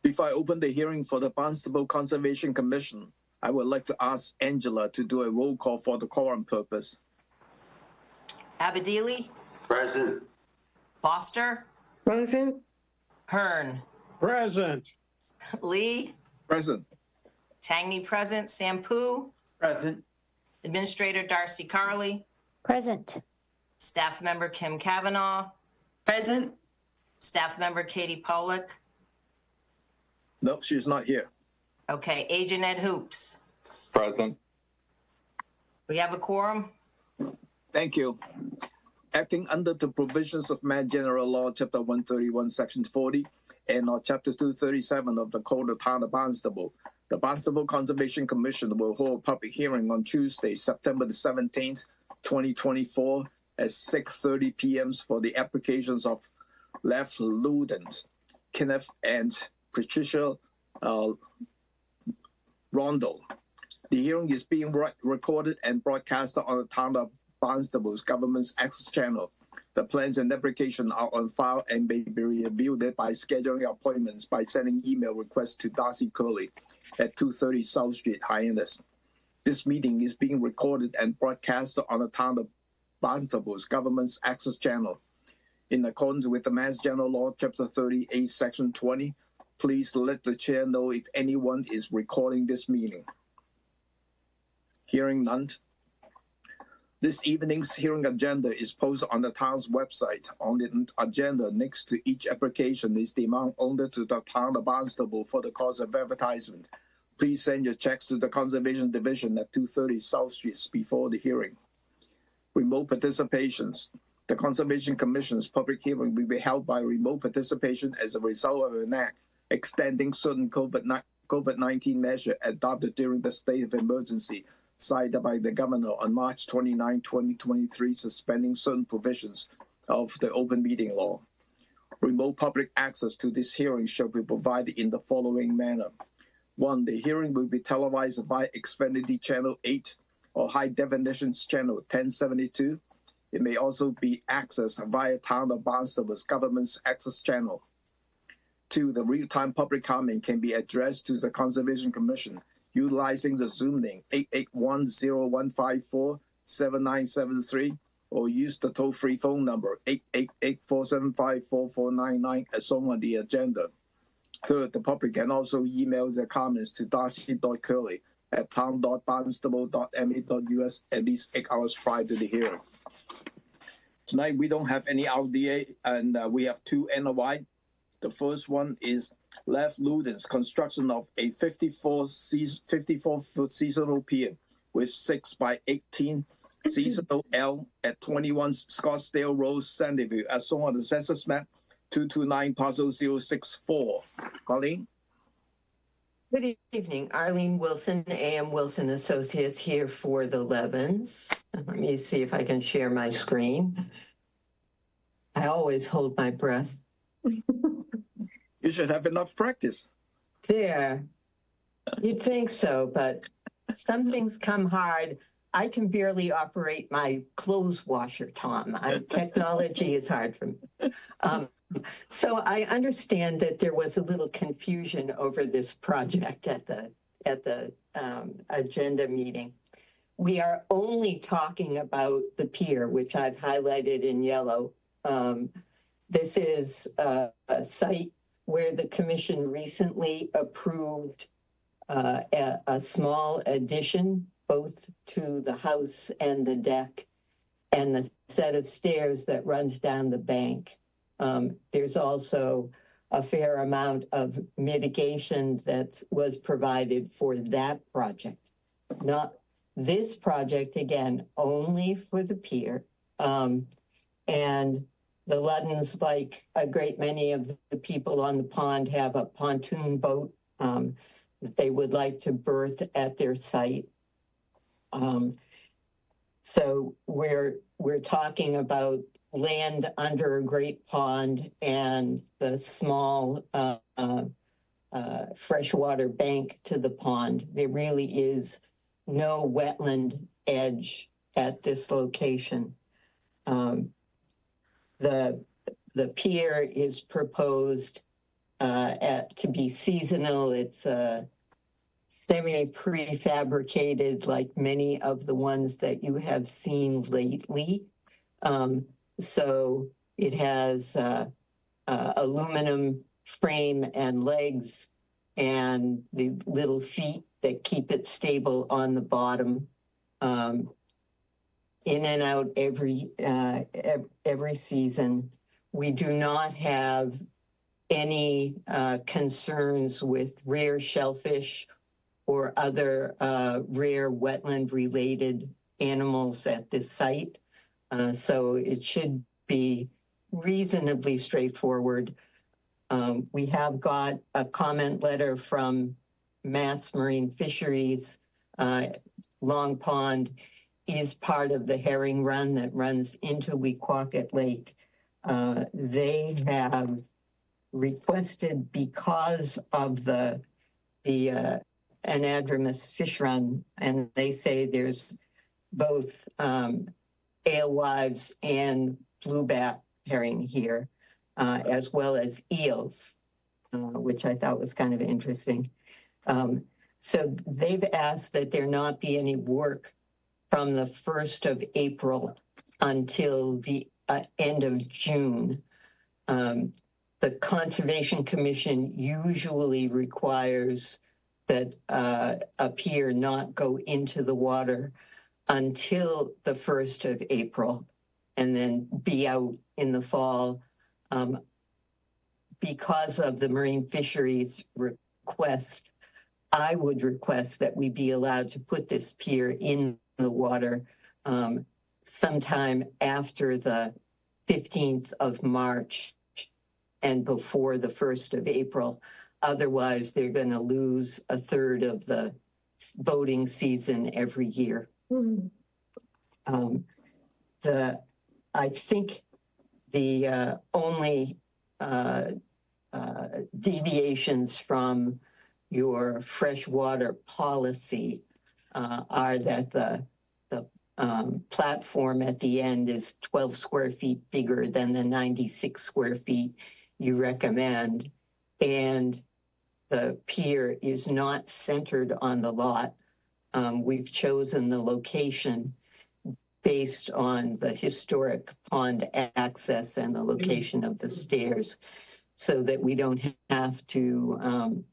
Before I open the hearing for the Barnstable Conservation Commission, I would like to ask Angela to do a roll call for the quorum purpose. Abadili, Present. Foster, Present. Hearn, Present. Lee, Present. Tangney present, Sampu, Present. Administrator Darcy Carley, Present. Staff Member Kim Kavanaugh, Present. Staff Member Katie Pollock. No, she's not here. Okay, Agent Ed Hoops. Present. We have a quorum. Thank you. Acting under the provisions of Mass General Law, Chapter 131, Section 40, and or Chapter 237 of the Code of Town of Barnstable, the Barnstable Conservation Commission will hold a public hearing on Tuesday, September the 17th, 2024 at 6:30 p.m. for the applications of Lev Ludens, Kenneth and Patricia Rondell. The hearing is being recorded and broadcast on the Town of Barnstable's Government's Access Channel. The plans and application are on file and may be reviewed by scheduling appointments by sending email requests to Darcy Curley at 230 South Street, Hyannis. This meeting is being recorded and broadcast on the Town of Barnstable's Government's Access Channel. In accordance with the Mass General Law, Chapter 38, Section 20, please let the chair know if anyone is recording this meeting. Hearing none. This evening's hearing agenda is posted on the town's website. On the agenda next to each application is the amount owed to the Town of Barnstable for the cost of advertisement. Please send your checks to the Conservation Division at 230 South Street before the hearing. Remote participations. The Conservation Commission's public hearing will be held by remote participation as a result of an act extending certain COVID-19 measures adopted during the state of emergency cited by the Governor on March 29, 2023, suspending certain provisions of the Open Meeting Law. Remote public access to this hearing shall be provided in the following manner. 1. The hearing will be televised by Xfinity Channel 8 or High Definition Channel 1072. It may also be accessed via Town of Barnstable's Government's Access Channel. 2. The real-time public comment can be addressed to the Conservation Commission utilizing the Zoom link 881-0154-7973 or use the toll-free phone number 888-475-4499 as shown on the agenda. 3rd, the public can also email their comments to darcy.curley@town.barnstable.ma.us at least 8 hours prior to the hearing. Tonight, we don't have any RDA, and we have 2 NOI. The first one is Lev Ludens, construction of a 54-foot seasonal pier with 6 by 18 seasonal L at 21 Scottsdale Road, Sandyview, as shown on the census map 229 parcel 064. Colleen? Good evening. Arlene Wilson, AM Wilson Associates here for the Levens. Let me see if I can share my screen. I always hold my breath. You should have enough practice. There. You'd think so, but some things come hard. I can barely operate my clothes washer, Tom. Technology is hard for me. So I understand that there was a little confusion over this project at the agenda meeting. We are only talking about the pier, which I've highlighted in yellow. This is a site where the commission recently approved a small addition, both to the house and the deck, and the set of stairs that runs down the bank. There's also a fair amount of mitigation that was provided for that project. Not this project, again, only for the pier. And the Luddens, like a great many of the people on the pond, have a pontoon boat that they would like to berth at their site. So we're talking about land under a great pond and the small freshwater bank to the pond. There really is no wetland edge at this location. The pier is proposed to be seasonal. It's semi-prefabricated, like many of the ones that you have seen lately. So it has aluminum frame and legs and the little feet that keep it stable on the bottom. In and out every season. We do not have any concerns with rare shellfish or other rare wetland-related animals at this site. So it should be reasonably straightforward. We have got a comment letter from Mass Marine Fisheries. Long Pond is part of the herring run that runs into Wequacket Lake. They have requested, because of the anadromous fish run, and they say there's both alewives and blueback herring here, as well as eels, which I thought was kind of interesting. So they've asked that there not be any work from the 1st of April until the end of June. The Conservation Commission usually requires that a pier not go into the water until the 1st of April and then be out in the fall. Because of the marine fisheries request, I would request that we be allowed to put this pier in the water sometime after the 15th of March and before the 1st of April. Otherwise, they're going to lose a third of the boating season every year. I think the only deviations from your freshwater policy are that the platform at the end is 12 square feet bigger than the 96 square feet you recommend, and the pier is not centered on the lot. We've chosen the location based on the historic pond access and the location of the stairs, so that we don't have to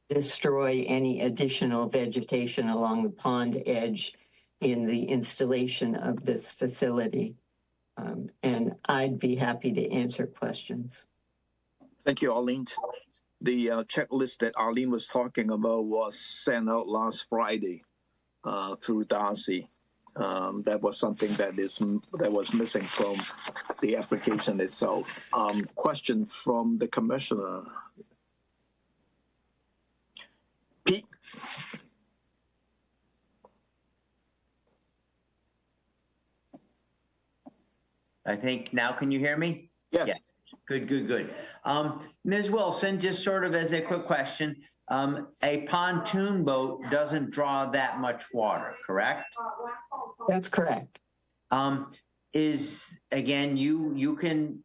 destroy any additional vegetation along the pond edge in the installation of this facility. And I'd be happy to answer questions. Thank you, Arlene. The checklist that Arlene was talking about was sent out last Friday through Darcy. That was something that was missing from the application itself. Question from the commissioner. Pete. I think now, can you hear me? Yes. Yeah. Good. Ms. Wilson, just sort of as a quick question, a pontoon boat doesn't draw that much water, correct? That's correct. Is, again, you can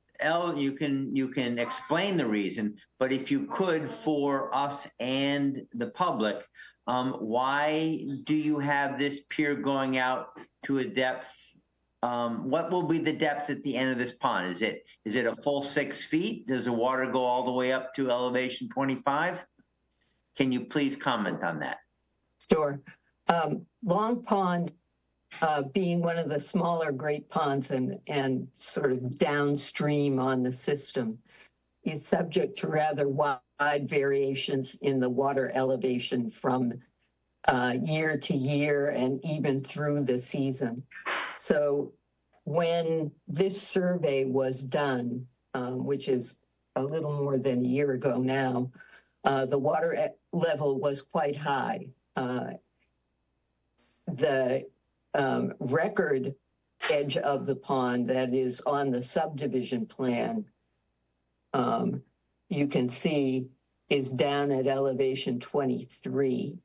explain the reason, but if you could, for us and the public, why do you have this pier going out to a depth? What will be the depth at the end of this pond? Is it a full 6 feet? Does the water go all the way up to elevation 25? Can you please comment on that? Sure. Long Pond, being one of the smaller great ponds and sort of downstream on the system, is subject to rather wide variations in the water elevation from year to year and even through the season. So when this survey was done, which is a little more than a year ago now, the water level was quite high. The record edge of the pond that is on the subdivision plan, you can see, is down at elevation 23.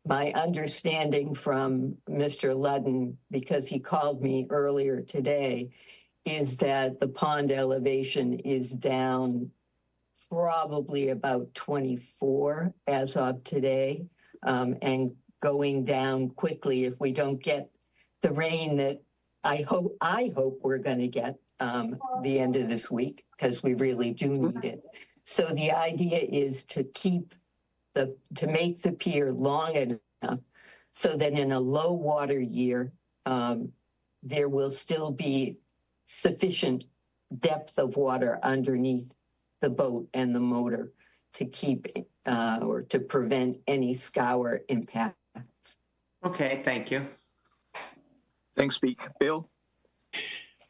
My understanding from Mr. Ludden, because he called me earlier today, is that the pond elevation is down probably about 24 as of today, and going down quickly if we don't get the rain that I hope we're going to get the end of this week, because we really do need it. So the idea is to make the pier long enough so that in a low water year, there will still be sufficient depth of water underneath the boat and the motor to keep or to prevent any scour impacts. Okay, thank you. Thanks, Pete. Bill?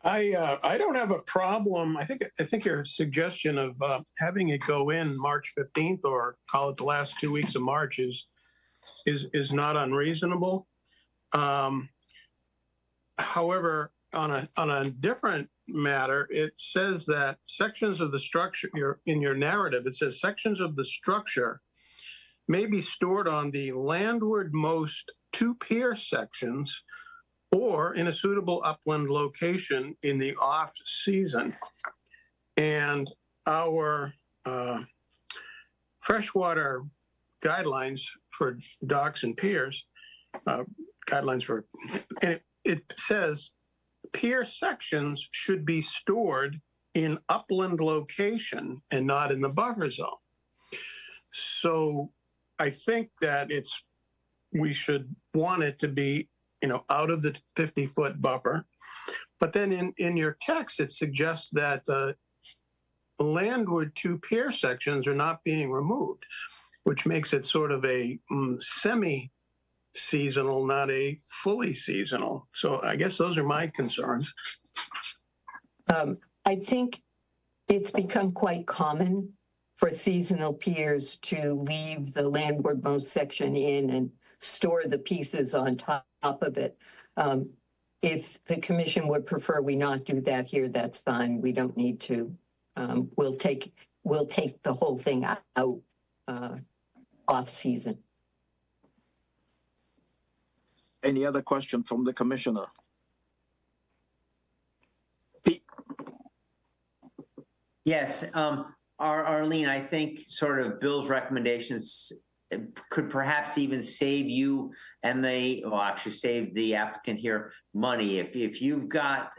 I don't have a problem. I think your suggestion of having it go in March 15th or call it the last 2 weeks of March is not unreasonable. However, on a different matter, it says that sections of the structure, in your narrative, it says sections of the structure may be stored on the landwardmost 2 pier sections or in a suitable upland location in the off season. And our freshwater guidelines for docks and piers, it says pier sections should be stored in upland location and not in the buffer zone. So I think that we should want it to be, out of the 50-foot buffer. But then in your text, it suggests that the landward 2 pier sections are not being removed, which makes it sort of a semi-seasonal, not a fully seasonal. So I guess those are my concerns. I think it's become quite common for seasonal piers to leave the landwardmost section in and store the pieces on top of it. If the commission would prefer we not do that here, that's fine. We don't need to. We'll take the whole thing out off season. Any other question from the commissioner? Pete? Yes, Arlene, I think sort of Bill's recommendations could perhaps even save you and actually save the applicant here money. If you've got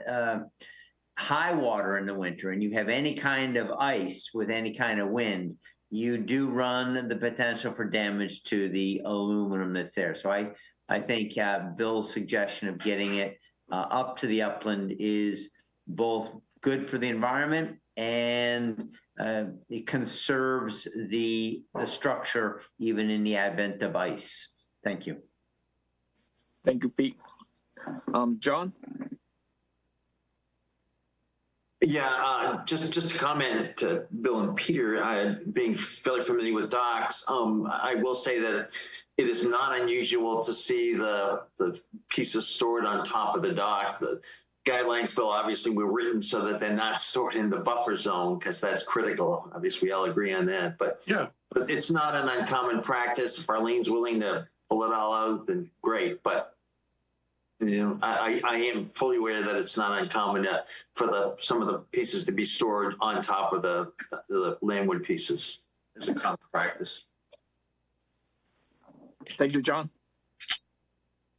high water in the winter and you have any kind of ice with any kind of wind, you do run the potential for damage to the aluminum that's there. So I think Bill's suggestion of getting it up to the upland is both good for the environment and it conserves the structure even in the advent of ice. Thank you. Thank you, Pete. John? Yeah, just to comment to Bill and Peter, being fairly familiar with docks, I will say that it is not unusual to see the pieces stored on top of the dock. The guidelines, Bill, obviously were written so that they're not stored in the buffer zone because that's critical. Obviously, we all agree on that. But Yeah. But it's not an uncommon practice. If Arlene's willing to pull it all out, then great. But I am fully aware that it's not uncommon for some of the pieces to be stored on top of the landward pieces. It's a common practice. Thank you, John.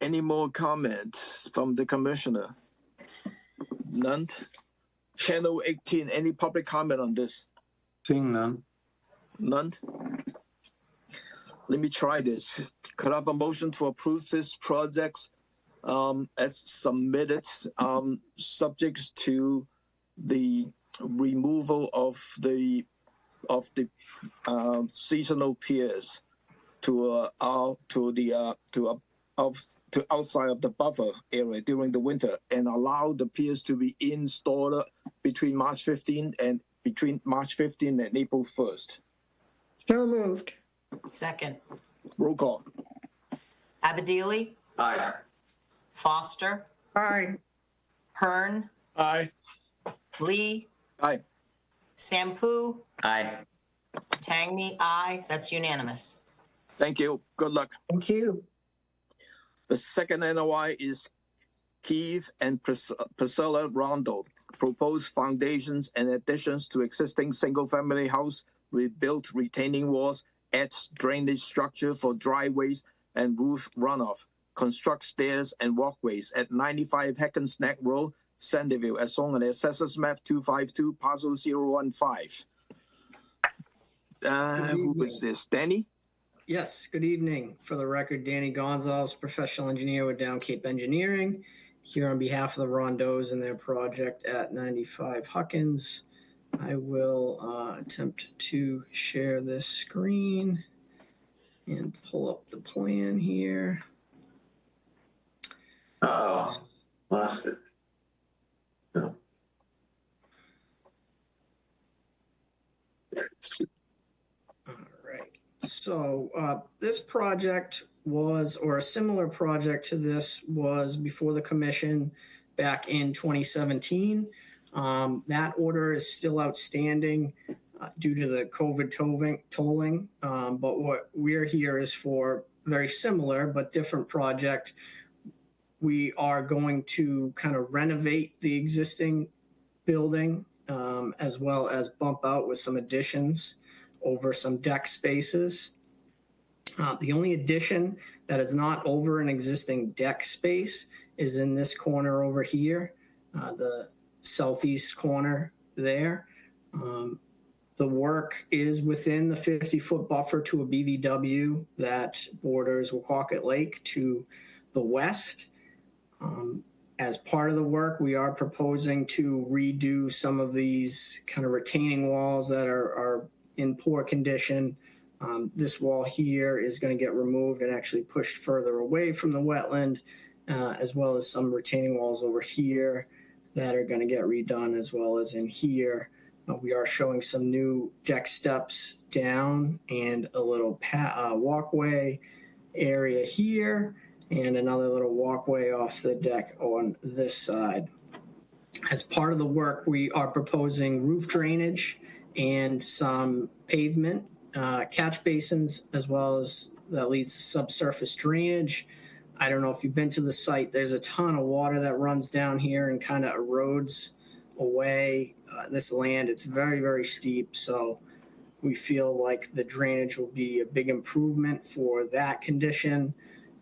Any more comments from the commissioner? None. Channel 18, any public comment on this? Seeing none. None. Let me try this. Could I have a motion to approve this project as submitted, subject to the removal of the seasonal piers to outside of the buffer area during the winter, and allow the piers to be installed between March 15 and April 1st. So moved. Second. Roll call. Abadili, Aye. Foster, Aye. Hearn, Aye. Lee, Aye. Sampu, Aye. Tangney, aye. That's unanimous. Thank you. Good luck. Thank you. The second NOI is Keith and Priscilla Rondo, proposed foundations and additions to existing single-family house, rebuilt retaining walls, adds drainage structure for driveways and roof runoff, construct stairs and walkways at 95 Hackensack Road, Sandyville, as shown on the Assessors Map 252, Parcel 015. Who is this? Danny? Yes, good evening. For the record, Danny Gonzalez, professional engineer with Down Cape Engineering, here on behalf of the Rondeaus and their project at 95 Huckins. I will attempt to share this screen and pull up the plan here. Uh-oh, lost it. No. All right. So this project was, or a similar project to this was before the commission back in 2017. That order is still outstanding due to the COVID tolling. But what we're here is for very similar but different project. We are going to kind of renovate the existing building as well as bump out with some additions over some deck spaces. The only addition that is not over an existing deck space is in this corner over here, the southeast corner there. The work is within the 50-foot buffer to a BVW that borders Wequaquet Lake to the west. As part of the work, we are proposing to redo some of these kind of retaining walls that are in poor condition. This wall here is going to get removed and actually pushed further away from the wetland, as well as some retaining walls over here that are going to get redone, as well as in here. We are showing some new deck steps down and a little walkway area here, and another little walkway off the deck on this side. As part of the work, we are proposing roof drainage and some pavement, catch basins, as well as that leads to subsurface drainage. I don't know if you've been to the site, there's a ton of water that runs down here and kind of erodes away this land. It's very, very steep. So we feel like the drainage will be a big improvement for that condition.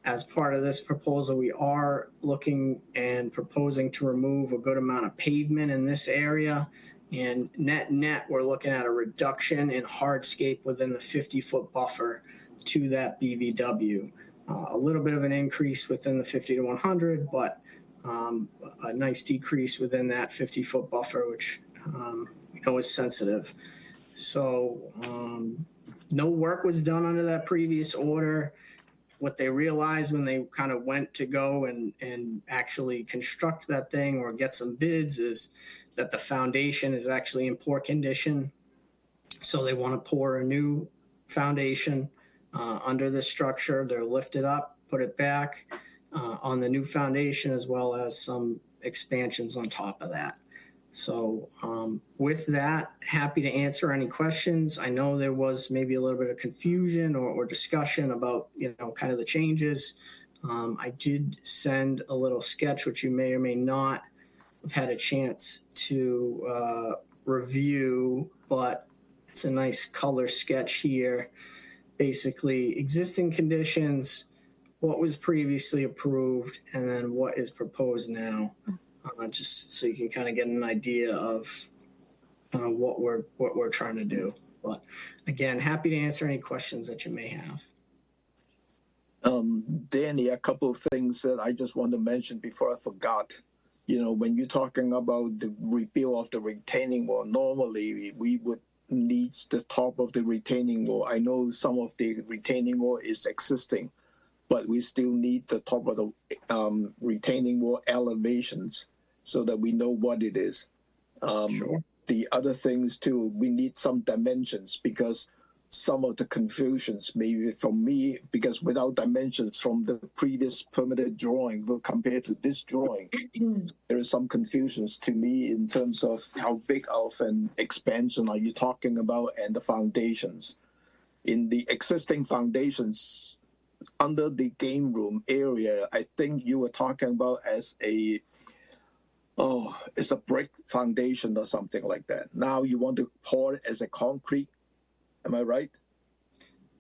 As part of this proposal, we are looking and proposing to remove a good amount of pavement in this area. And net, we're looking at a reduction in hardscape within the 50-foot buffer to that BVW. A little bit of an increase within the 50 to 100, but a nice decrease within that 50-foot buffer, which we know is sensitive. So no work was done under that previous order. What they realized when they kind of went to go and actually construct that thing or get some bids is that the foundation is actually in poor condition. So they want to pour a new foundation under this structure. They're lift it up, put it back on the new foundation, as well as some expansions on top of that. So with that, happy to answer any questions. I know there was maybe a little bit of confusion or discussion about, kind of the changes. I did send a little sketch, which you may or may not have had a chance to review, but it's a nice color sketch here. Basically, existing conditions, what was previously approved, and then what is proposed now. Just so you can kind of get an idea of what we're trying to do. But again, happy to answer any questions that you may have. Danny, a couple of things that I just want to mention before I forgot. When you're talking about the rebuild of the retaining wall, normally we would need the top of the retaining wall. I know some of the retaining wall is existing, but we still need the top of the retaining wall elevations so that we know what it is. Sure. The other things too, we need some dimensions, because some of the confusions maybe from me, because without dimensions from the previous permitted drawing compared to this drawing, there is some confusions to me in terms of how big of an expansion are you talking about, and the foundations. In the existing foundations, under the game room area, I think you were talking about as a Oh, it's a brick foundation or something like that. Now you want to pour it as a concrete. Am I right?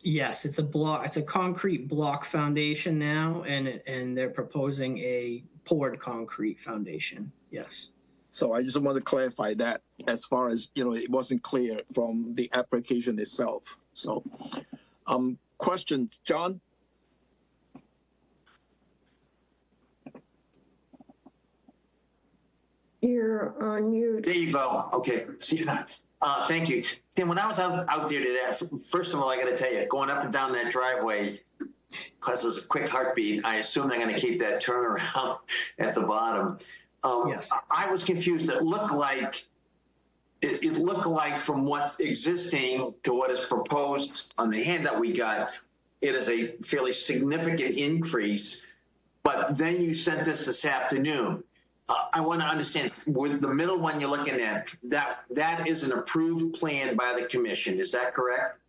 Yes, it's a block. It's a concrete block foundation now, and they're proposing a poured concrete foundation. Yes. So I just want to clarify that as far as, it wasn't clear from the application itself. So, question, John? You're on mute. There you go. Okay. See, thank you. Tim, when I was out there today, first of all, I got to tell you, going up and down that driveway, because it's a quick heartbeat, I assume they're going to keep that turnaround at the bottom. Yes. I was confused. It looked like from what's existing to what is proposed on the handout we got, it is a fairly significant increase. But then you sent this afternoon. I want to understand, with the middle one you're looking at, that is an approved plan by the commission. Is that correct?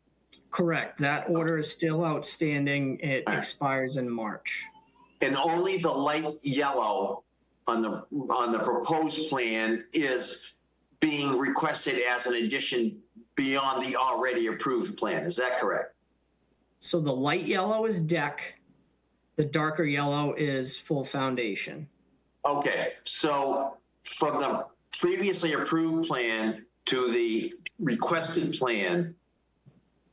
Correct. That order is still outstanding. It expires in March. And only the light yellow on the proposed plan is being requested as an addition beyond the already approved plan. Is that correct? So the light yellow is deck. The darker yellow is full foundation. Okay, so from the previously approved plan to the requested plan,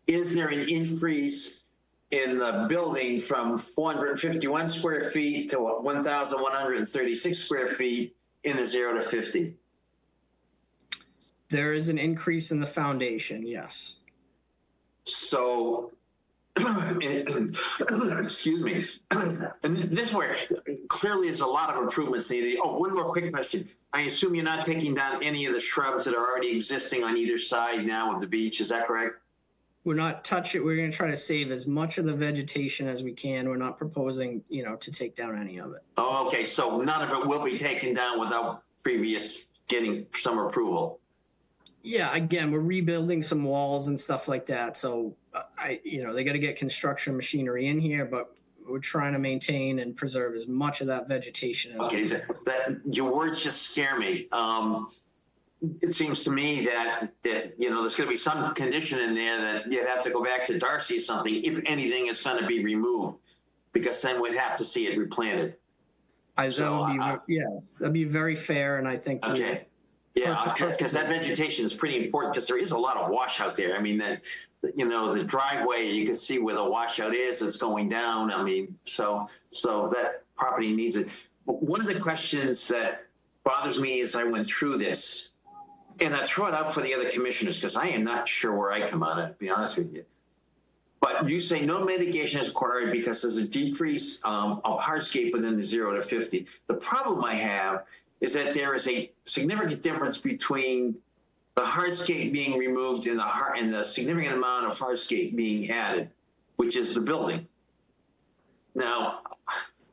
is there an increase in the building from 451 square feet to 1,136 square feet in the 0 to 50? There is an increase in the foundation, yes. So, excuse me, and this where clearly there's a lot of improvements needed. Oh, one more quick question. I assume you're not taking down any of the shrubs that are already existing on either side now of the beach. Is that correct? We're not touching. We're going to try to save as much of the vegetation as we can. We're not proposing, to take down any of it. Oh, okay. So none of it will be taken down without previous getting some approval. Yeah, again, we're rebuilding some walls and stuff like that. So they got to get construction machinery in here, but we're trying to maintain and preserve as much of that vegetation as Okay, we can. that your words just scare me. It seems to me that there's going to be some condition in there that you have to go back to Darcy or something if anything is going to be removed, because then we'd have to see it replanted. That'd be very fair, and I think. Okay. Yeah, because that vegetation is pretty important, because there is a lot of washout there. I mean, the driveway, you can see where the washout is, it's going down. I mean, so that property needs it. But one of the questions that bothers me as I went through this, and I throw it out for the other commissioners, because I am not sure where I come out, to be honest with you. But you say no mitigation is required because there's a decrease of hardscape within the 0 to 50. The problem I have is that there is a significant difference between the hardscape being removed and the significant amount of hardscape being added, which is the building. Now,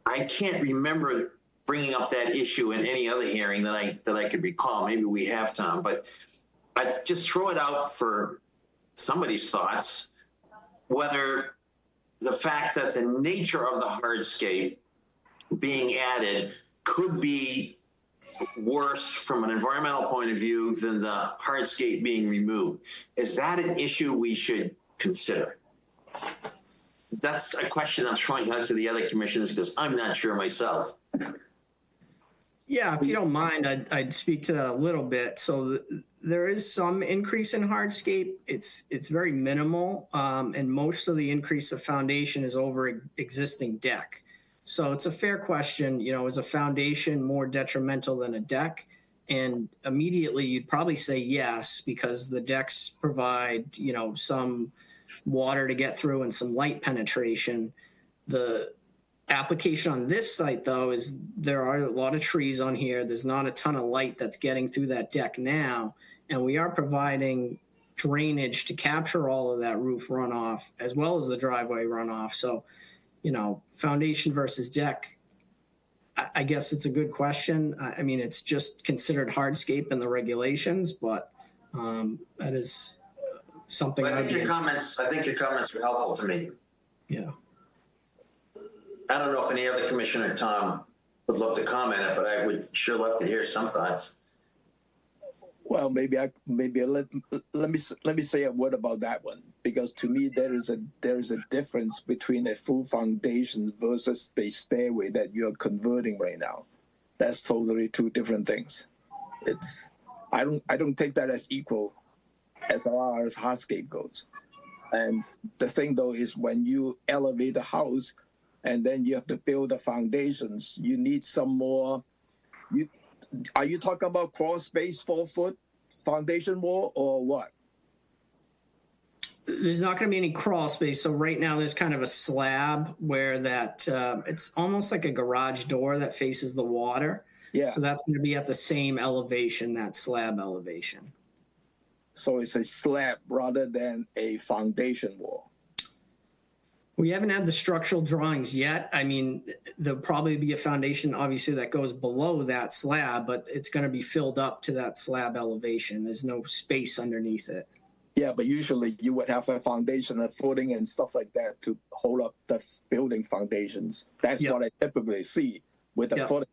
I can't remember bringing up that issue in any other hearing that I could recall. Maybe we have, Tom, but I just throw it out for somebody's thoughts, whether the fact that the nature of the hardscape being added could be worse from an environmental point of view than the hardscape being removed. Is that an issue we should consider? That's a question I'm throwing out to the other commissioners, because I'm not sure myself. Yeah, if you don't mind, I'd speak to that a little bit. So there is some increase in hardscape. It's very minimal, and most of the increase of foundation is over existing deck. So it's a fair question. Is a foundation more detrimental than a deck? And immediately you'd probably say yes, because the decks provide, some water to get through and some light penetration. The application on this site, though, is there are a lot of trees on here. There's not a ton of light that's getting through that deck now. And we are providing drainage to capture all of that roof runoff as well as the driveway runoff. So, foundation versus deck, I guess it's a good question. I mean, it's just considered hardscape in the regulations, but that is something. I think your comments were helpful to me. Yeah. I don't know if any other commissioner, Tom, would love to comment it, but I would sure love to hear some thoughts. Well, let me say a word about that one, because to me there is a difference between a full foundation versus the stairway that you're converting right now. That's totally two different things. I don't take that as equal as far as hardscape goes. And the thing though is when you elevate the house and then you have to build the foundations, you need some more. Are you talking about crawl space 4-foot foundation wall or what? There's not going to be any crawl space. So right now there's kind of a slab where that it's almost like a garage door that faces the water. Yeah. So that's going to be at the same elevation, that slab elevation. So it's a slab rather than a foundation wall. We haven't had the structural drawings yet. I mean, there'll probably be a foundation, obviously, that goes below that slab, but it's going to be filled up to that slab elevation. There's no space underneath it. Yeah, but usually you would have a foundation, a footing, and stuff like that to hold up the building foundations. That's Yep. what I typically see with the Yep. footing.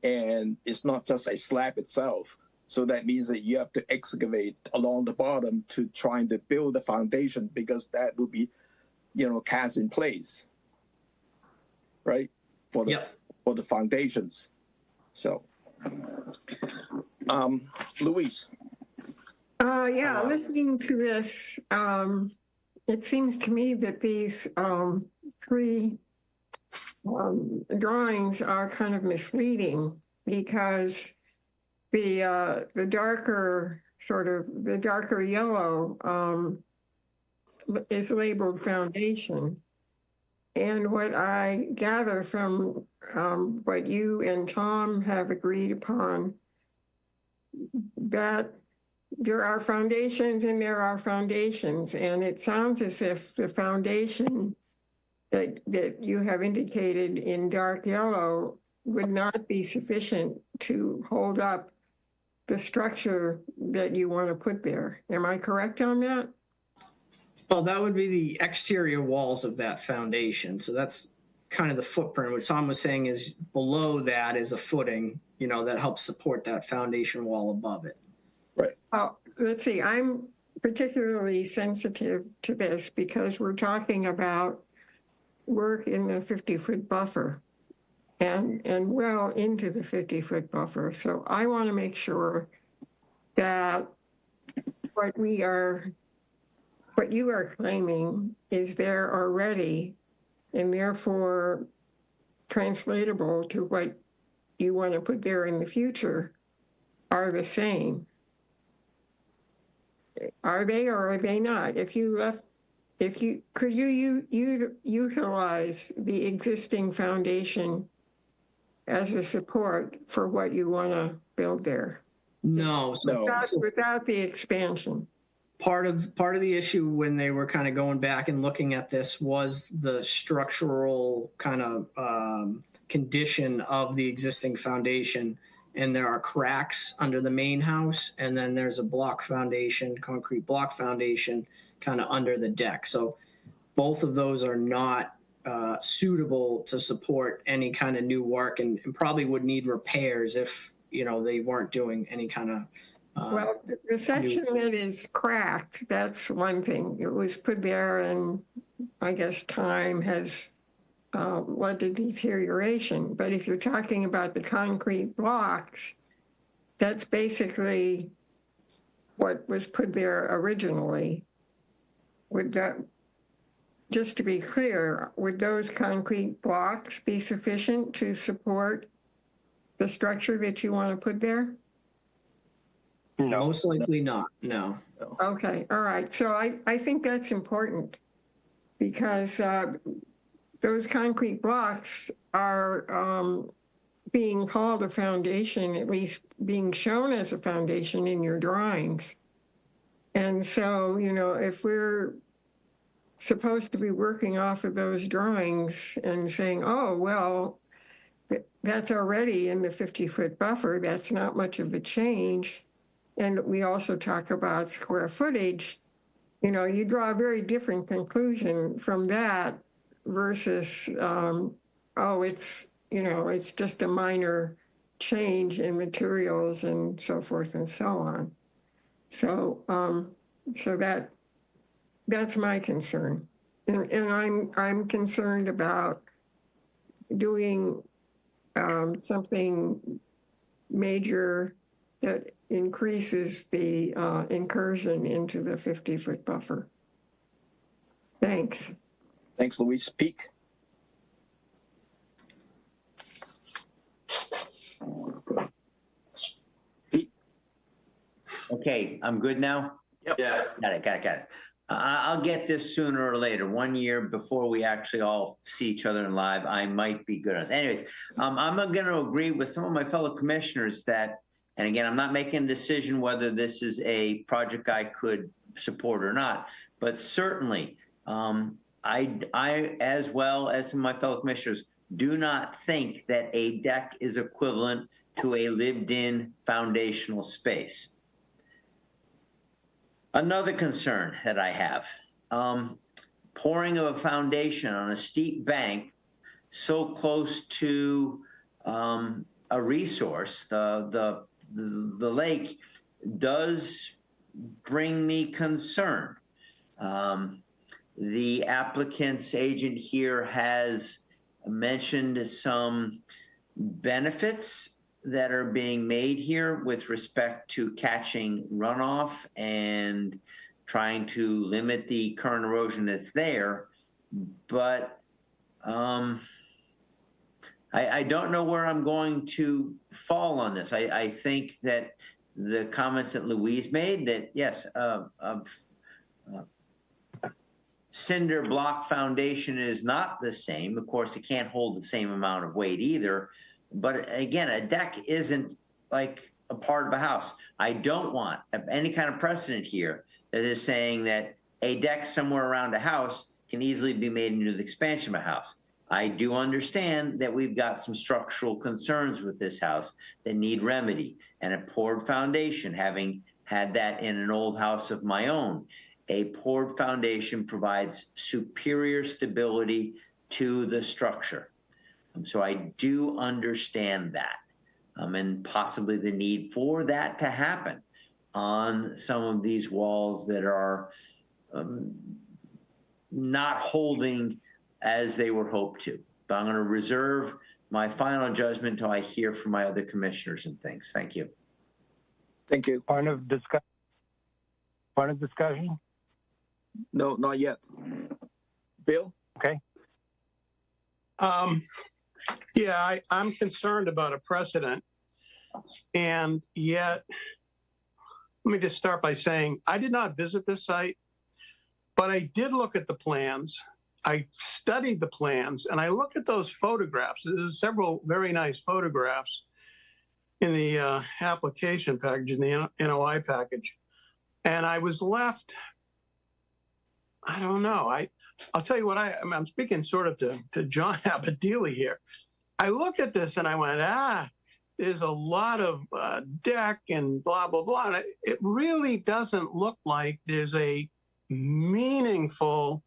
And it's not just a slab itself. So that means that you have to excavate along the bottom to trying to build the foundation, because that will be, cast in place, right? For the foundations. So, Luis. Yeah, listening to this, it seems to me that these three drawings are kind of misleading, because the darker yellow is labeled foundation. And what I gather from what you and Tom have agreed upon, that there are foundations and there are foundations. And it sounds as if the foundation that you have indicated in dark yellow would not be sufficient to hold up the structure that you want to put there. Am I correct on that? Well, that would be the exterior walls of that foundation. So that's kind of the footprint. What Tom was saying is below that is a footing, that helps support that foundation wall above it. Right. Well, let's see. I'm particularly sensitive to this because we're talking about work in the 50-foot buffer and well into the 50-foot buffer. So I want to make sure that what you are claiming is there already, and therefore translatable to what you want to put there in the future, are the same. Are they or are they not? Could you utilize the existing foundation as a support for what you want to build there? No. Without the expansion. Part of the issue when they were kind of going back and looking at this was the structural kind of condition of the existing foundation. And there are cracks under the main house, and then there's a concrete block foundation kind of under the deck. So both of those are not suitable to support any kind of new work, and probably would need repairs if they weren't doing any kind of well, the section that is cracked, that's one thing. It was put there, and I guess time has led to deterioration. But if you're talking about the concrete blocks, that's basically what was put there originally. Just to be clear, would those concrete blocks be sufficient to support the structure that you want to put there? No. Most likely not. No. Okay. All right. So I think that's important, because those concrete blocks are being called a foundation, at least being shown as a foundation in your drawings. And so, if we're supposed to be working off of those drawings and saying, oh, well, that's already in the 50-foot buffer, that's not much of a change. And we also talk about square footage, you draw a very different conclusion from that versus, it's it's just a minor change in materials and so forth and so on. So, so that's my concern. And I'm concerned about doing something major that increases the incursion into the 50-foot buffer. Thanks. Thanks, Louise. Peak. Pete. Okay, I'm good now? Yeah. Got it. I'll get this sooner or later. 1 year before we actually all see each other in live, I might be good on this. Anyways, I'm going to agree with some of my fellow commissioners that, and again, I'm not making a decision whether this is a project I could support or not, but certainly, I, as well as some of my fellow commissioners, do not think that a deck is equivalent to a lived-in foundational space. Another concern that I have, pouring of a foundation on a steep bank so close to a resource, the lake, does bring me concern. The applicant's agent here has mentioned some benefits that are being made here with respect to catching runoff and trying to limit the current erosion that's there. But I don't know where I'm going to fall on this. I think that the comments that Louise made, that yes, cinder block foundation is not the same. Of course, it can't hold the same amount of weight either. But again, a deck isn't like a part of a house. I don't want any kind of precedent here that is saying that a deck somewhere around a house can easily be made into the expansion of a house. I do understand that we've got some structural concerns with this house that need remedy, and a poured foundation, having had that in an old house of my own, a poured foundation provides superior stability to the structure. So I do understand that, and possibly the need for that to happen on some of these walls that are not holding as they were hoped to. But I'm going to reserve my final judgment until I hear from my other commissioners and things. Thank you. Thank you. Point of discussion? No, not yet. Bill? Okay. Yeah, I'm concerned about a precedent. And yet, let me just start by saying, I did not visit this site, but I did look at the plans. I studied the plans, and I looked at those photographs. There's several very nice photographs in the application package, in the NOI package. And I was left, I don't know. I'll tell you what, I'm speaking sort of to John Abadili here. I looked at this and I went, there's a lot of deck and blah, blah, blah. And it really doesn't look like there's a meaningful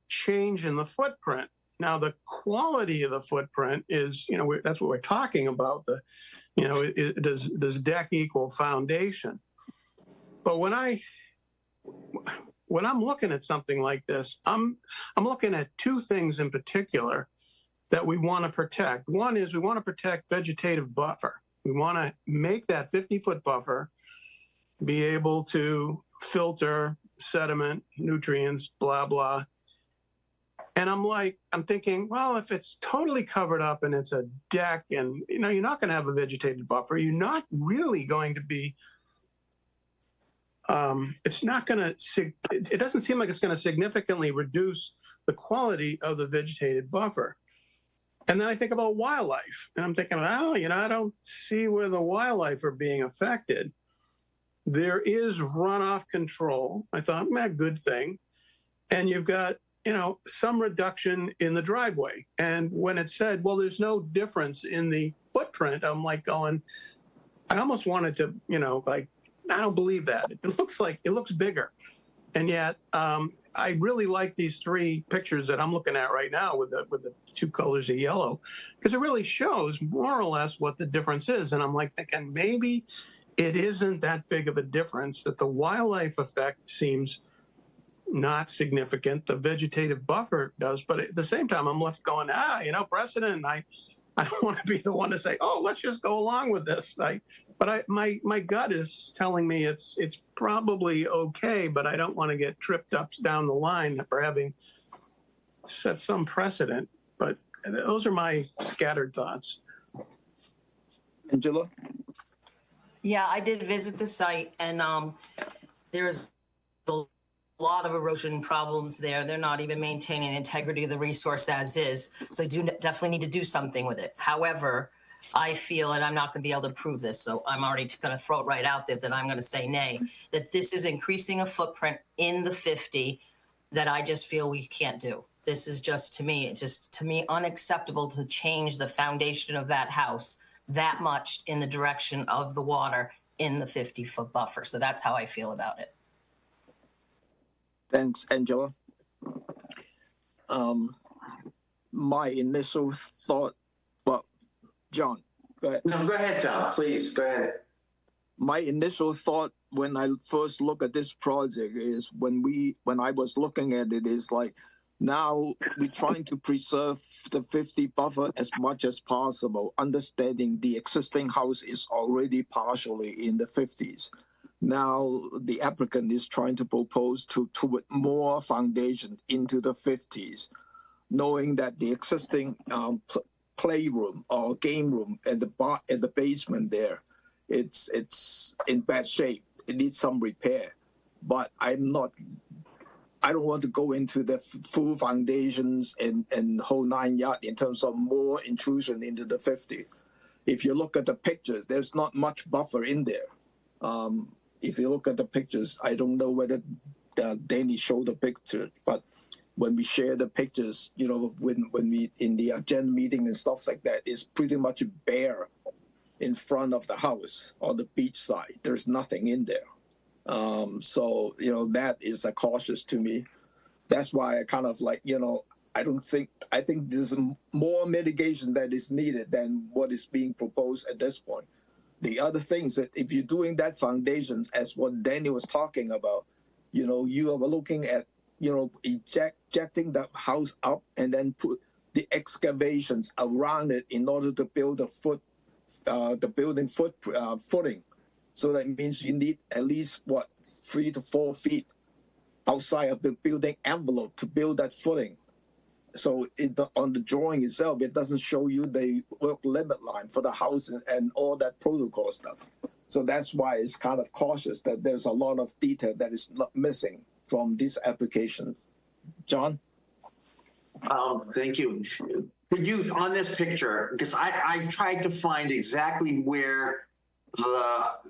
change in the footprint. Now, the quality of the footprint is, that's what we're talking about. Does deck equal foundation? But when I'm looking at something like this, I'm looking at two things in particular that we want to protect. One is we want to protect vegetative buffer. We want to make that 50-foot buffer be able to filter sediment, nutrients, blah, blah. And I'm thinking, well, if it's totally covered up and it's a deck and, you're not going to have a vegetated buffer, you're not really going to be, it's not going to, it doesn't seem like it's going to significantly reduce the quality of the vegetated buffer. And then I think about wildlife, and I'm thinking, I don't see where the wildlife are being affected. There is runoff control. I thought, good thing. And you've got, some reduction in the driveway. And when it said, well, there's no difference in the footprint, I'm like going, I almost wanted to, I don't believe that. It looks bigger. And yet, I really like these three pictures that I'm looking at right now with the two colors of yellow, because it really shows more or less what the difference is. And I'm like thinking maybe it isn't that big of a difference, that the wildlife effect seems not significant. The vegetative buffer does, but at the same time, I'm left going, precedent. I don't want to be the one to say, oh, let's just go along with this. My gut is telling me it's probably okay, but I don't want to get tripped up down the line for having set some precedent. But those are my scattered thoughts. Angela? Yeah, I did visit the site, and there's a lot of erosion problems there. They're not even maintaining the integrity of the resource as is. So I do definitely need to do something with it. However, I feel, and I'm not going to be able to prove this, so I'm already going to throw it right out there that I'm going to say nay, that this is increasing a footprint in the 50 that I just feel we can't do. This is just, to me, unacceptable to change the foundation of that house that much in the direction of the water in the 50-foot buffer. So that's how I feel about it. Thanks, Angela. My initial thought, well, John, go ahead. No, go ahead, John. Please, go ahead. My initial thought when I first look at this project is when I was looking at it is like, now we're trying to preserve the 50 buffer as much as possible, understanding the existing house is already partially in the 50s. Now the applicant is trying to propose to put more foundation into the 50s, knowing that the existing playroom or game room and the basement there, it's in bad shape. It needs some repair, but I don't want to go into the full foundations and whole 9 yards in terms of more intrusion into the 50. If you look at the pictures, there's not much buffer in there. If you look at the pictures, I don't know whether Danny showed the picture, but when we share the pictures, when we in the agenda meeting and stuff like that, it's pretty much bare in front of the house on the beach side. There's nothing in there. So that is a cautious to me. That's why I kind of like, I think there's more mitigation that is needed than what is being proposed at this point. The other thing is that if you're doing that foundations, as what Danny was talking about, you are looking at, ejecting the house up and then put the excavations around it in order to build the building footing. So that means you need at least 3 to 4 feet outside of the building envelope to build that footing. So on the drawing itself, it doesn't show you the work limit line for the house and all that protocol stuff. So that's why it's kind of cautious that there's a lot of detail that is not missing from this application. John? Thank you. Could you, on this picture, because I tried to find exactly where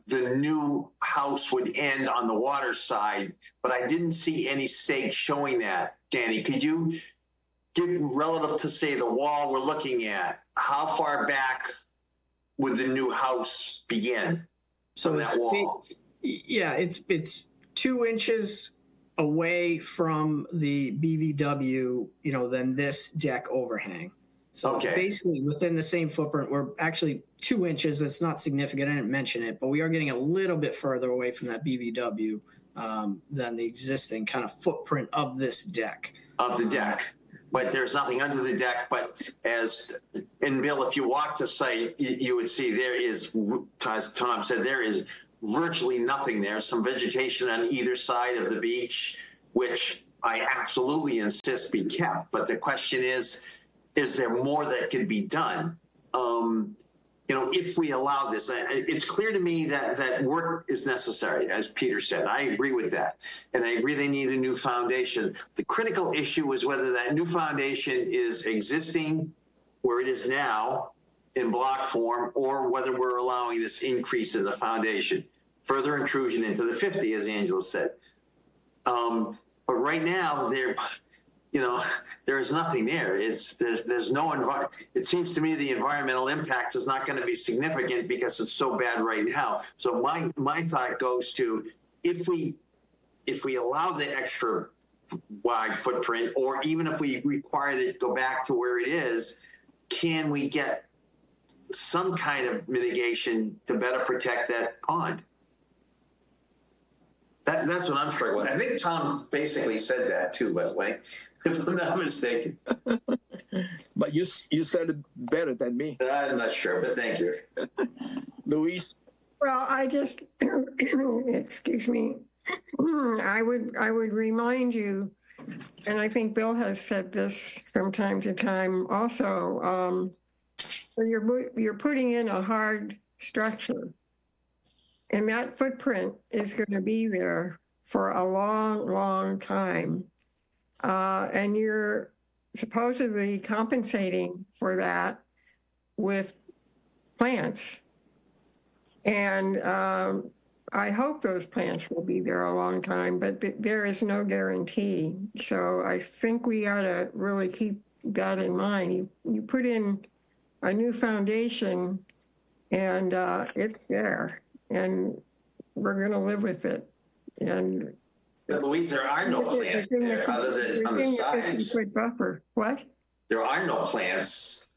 the new house would end on the water side, but I didn't see any stake showing that. Danny, could you give, relative to, say, the wall we're looking at, how far back would the new house begin from that wall? Yeah, it's 2 inches away from the BVW, than this deck overhang. So Okay. basically within the same footprint, we're actually 2 inches. It's not significant. I didn't mention it, but we are getting a little bit further away from that BVW than the existing kind of footprint of this deck. Of the deck. But there's nothing under the deck. But and Bill, if you walk the site, you would see there is, as Tom said, there is virtually nothing there. Some vegetation on either side of the beach, which I absolutely insist be kept. But the question is there more that can be done? If we allow this, it's clear to me that work is necessary, as Peter said. I agree with that. And I agree they need a new foundation. The critical issue is whether that new foundation is existing where it is now in block form, or whether we're allowing this increase in the foundation, further intrusion into the 50, as Angela said. But right now, there is nothing there. There's no environment. It seems to me the environmental impact is not going to be significant because it's so bad right now. So my thought goes to, if we if we allow the extra wide footprint, or even if we require it to go back to where it is, can we get some kind of mitigation to better protect that pond? That's what I'm struggling with. I think Tom basically said that too, by the way, if I'm not mistaken. But you said it better than me. I'm not sure, but thank you. Louise? Well, I just, excuse me, I would remind you, and I think Bill has said this from time to time also, you're putting in a hard structure. And that footprint is going to be there for a long, long time. And you're supposedly compensating for that with plants. And I hope those plants will be there a long time, but there is no guarantee. So I think we ought to really keep that in mind. You put in a new foundation and it's there. And we're going to live with it. And But Louise, there are no plants there other than on the sides. Buffer. What? There are no plants.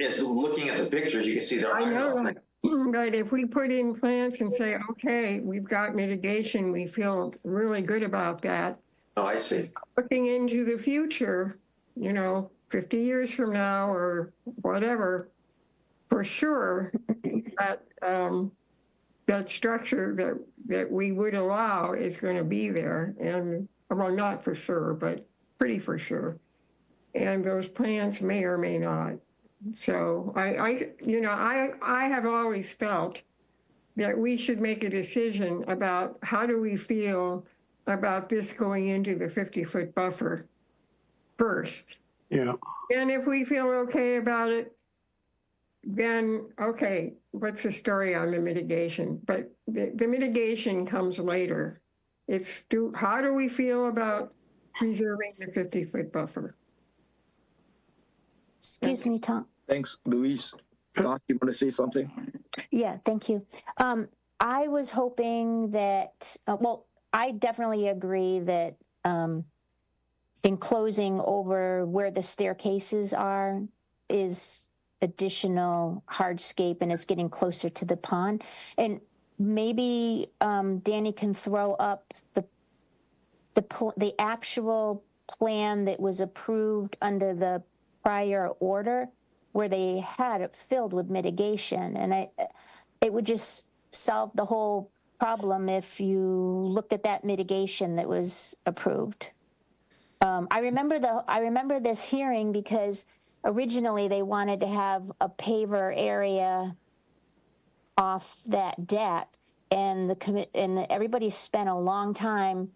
As looking at the pictures, you can see there are no plants. But if we put in plants and say, okay, we've got mitigation, we feel really good about that. Oh, I see. Looking into the future, 50 years from now or whatever, for sure, that structure that we would allow is going to be there. And, well, not for sure, but pretty for sure. And those plants may or may not. So I have always felt that we should make a decision about how do we feel about this going into the 50-foot buffer first. Yeah. And if we feel okay about it, then, okay, what's the story on the mitigation? But the mitigation comes later. It's how do we feel about preserving the 50-foot buffer? Excuse me, Tom. Thanks, Louise. Doc, you want to say something? Yeah, thank you. I was hoping that, I definitely agree that enclosing over where the staircases are is additional hardscape and it's getting closer to the pond. And maybe Danny can throw up the actual plan that was approved under the prior order where they had it filled with mitigation. And it would just solve the whole problem if you looked at that mitigation that was approved. I remember this hearing because originally they wanted to have a paver area off that deck, and everybody spent a long time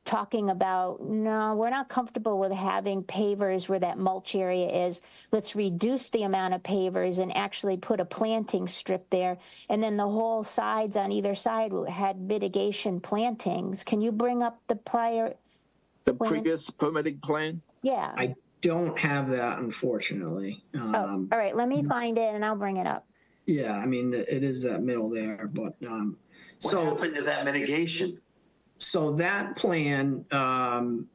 talking about, no, we're not comfortable with having pavers where that mulch area is. Let's reduce the amount of pavers and actually put a planting strip there. And then the whole sides on either side had mitigation plantings. Can you bring up the previous permitting plan? Yeah. I don't have that, unfortunately. All right, let me find it and I'll bring it up. Yeah, I mean, it is that middle there, but What happened to that mitigation? So that plan and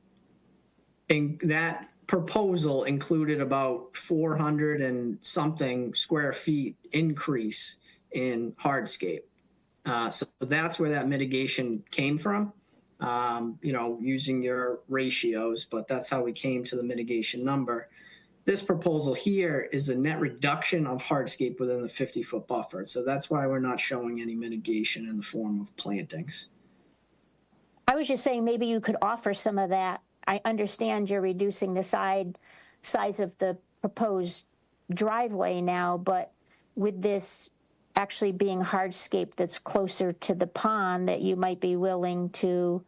that proposal included about 400 and something square feet increase in hardscape. So that's where that mitigation came from, using your ratios, but that's how we came to the mitigation number. This proposal here is a net reduction of hardscape within the 50-foot buffer. So that's why we're not showing any mitigation in the form of plantings. I was just saying maybe you could offer some of that. I understand you're reducing the size of the proposed driveway now, but with this actually being hardscape that's closer to the pond, that you might be willing to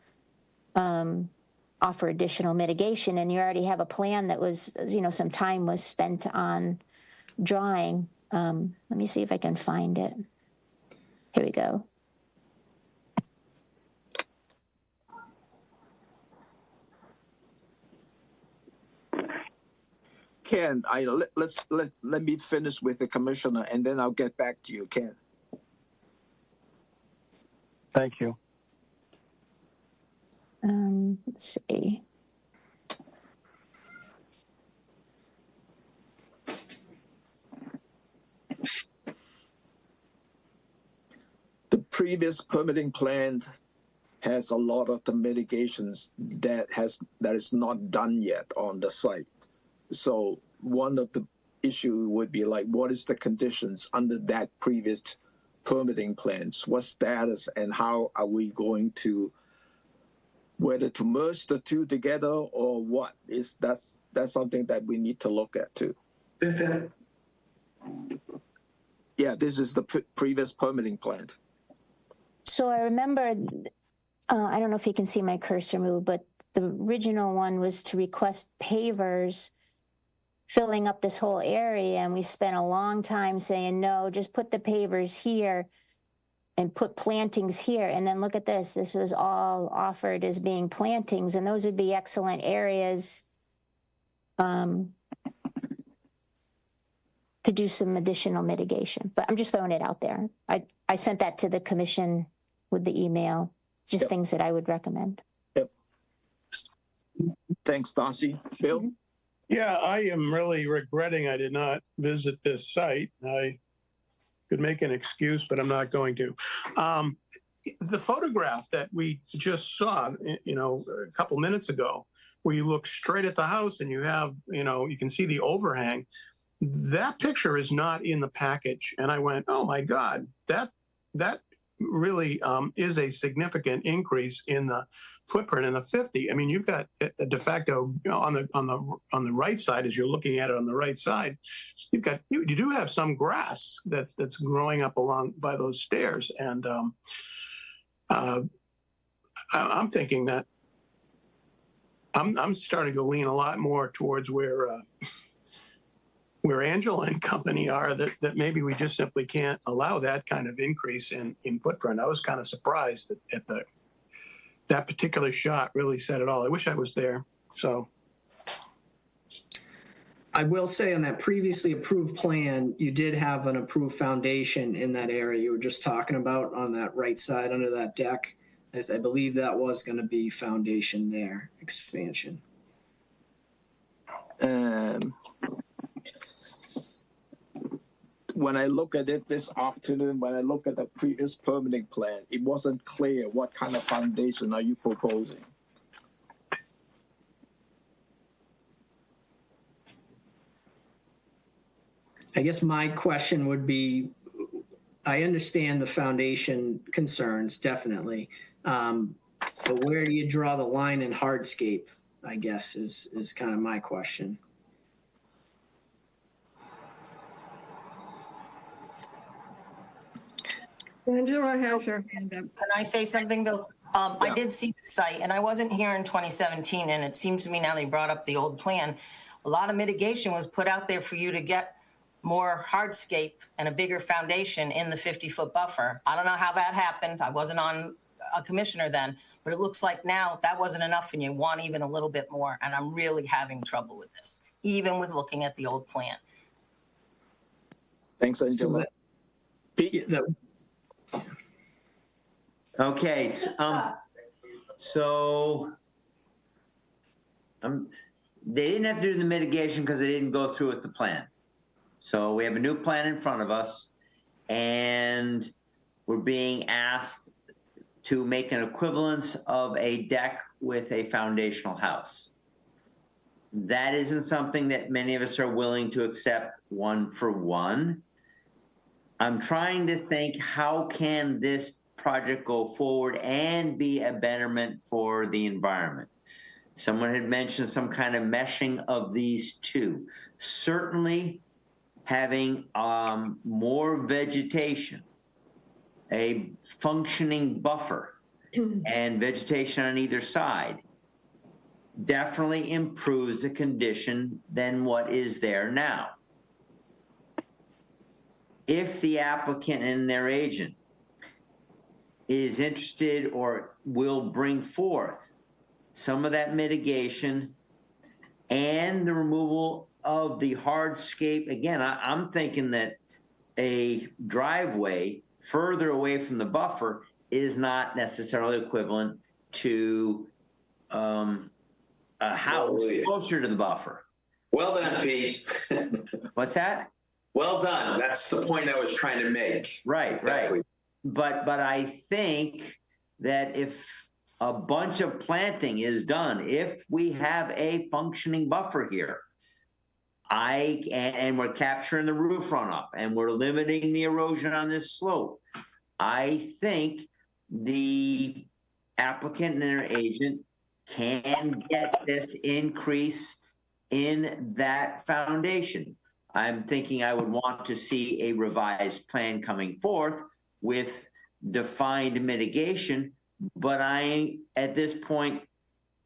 offer additional mitigation. And you already have a plan that was, some time was spent on drawing. Let me see if I can find it. Here we go. Ken, let me finish with the commissioner, and then I'll get back to you, Ken. Thank you. Let's see. The previous permitting plan has a lot of the mitigations that is not done yet on the site. So one of the issue would be like, what is the conditions under that previous permitting plans? What status and how are we going to, whether to merge the two together or what? That's something that we need to look at too. Yeah, this is the previous permitting plan. So I remember, I don't know if you can see my cursor move, but the original one was to request pavers filling up this whole area. And we spent a long time saying, no, just put the pavers here and put plantings here. And then look at this. This was all offered as being plantings, and those would be excellent areas to do some additional mitigation. But I'm just throwing it out there. I sent that to the commission with the email, just things that I would recommend. Yep. Thanks, Darcy. Bill? Yeah, I am really regretting I did not visit this site. I could make an excuse, but I'm not going to. The photograph that we just saw, a couple minutes ago, where you look straight at the house and you have, you can see the overhang. That picture is not in the package. And I went, oh my God, that really is a significant increase in the footprint in the 50. I mean, you've got a de facto on the right side, as you're looking at it on the right side, you do have some grass that's growing up along by those stairs. And I'm thinking that I'm starting to lean a lot more towards where Angela and company are, that maybe we just simply can't allow that kind of increase in footprint. I was kind of surprised at that particular shot really said it all. I wish I was there. So I will say on that previously approved plan, you did have an approved foundation in that area you were just talking about on that right side under that deck. I believe that was going to be foundation there, expansion. When I look at it this afternoon, when I look at the previous permitting plan, it wasn't clear what kind of foundation are you proposing. I guess my question would be, I understand the foundation concerns, definitely. But where do you draw the line in hardscape, I guess, is kind of my question. Angela has her hand up. Can I say something, Bill? I did see the site, and I wasn't here in 2017, and it seems to me now they brought up the old plan. A lot of mitigation was put out there for you to get more hardscape and a bigger foundation in the 50-foot buffer. I don't know how that happened. I wasn't on a commissioner then, but it looks like now that wasn't enough and you want even a little bit more, and I'm really having trouble with this, even with looking at the old plan. Thanks, Angela. Pete? Okay, so they didn't have to do the mitigation because they didn't go through with the plan. So we have a new plan in front of us, and we're being asked to make an equivalence of a deck with a foundational house. That isn't something that many of us are willing to accept one for one. I'm trying to think, how can this project go forward and be a betterment for the environment? Someone had mentioned some kind of meshing of these two. Certainly having more vegetation, a functioning buffer, and vegetation on either side definitely improves the condition than what is there now. If the applicant and their agent is interested or will bring forth some of that mitigation and the removal of the hardscape, again, I'm thinking that a driveway further away from the buffer is not necessarily equivalent to a house Hallelujah. closer to the buffer. Well done, Pete. What's that? Well done. That's the point I was trying to make. Right. Exactly. But I think that if a bunch of planting is done, if we have a functioning buffer here, and we're capturing the roof runoff and we're limiting the erosion on this slope, I think the applicant and their agent can get this increase in that foundation. I'm thinking I would want to see a revised plan coming forth with defined mitigation, but I, at this point,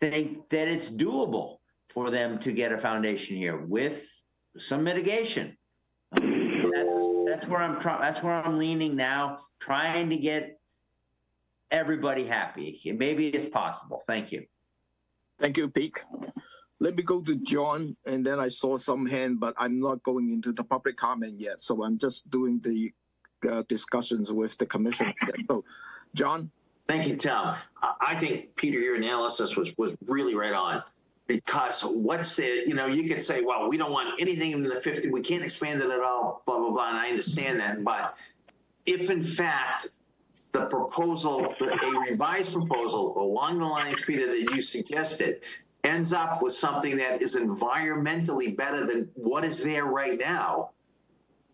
think that it's doable for them to get a foundation here with some mitigation. That's where I'm leaning now, trying to get everybody happy. Maybe it's possible. Thank you. Thank you, Pete. Let me go to John, and then I saw some hand, but I'm not going into the public comment yet. So I'm just doing the discussions with the commission. So, John? Thank you, Tom. I think, Peter, your analysis was really right on. Because what's it, you could say, well, we don't want anything in the 50, we can't expand it at all, blah, blah, blah, and I understand that. But if in fact the proposal, a revised proposal along the lines, Peter, that you suggested, ends up with something that is environmentally better than what is there right now,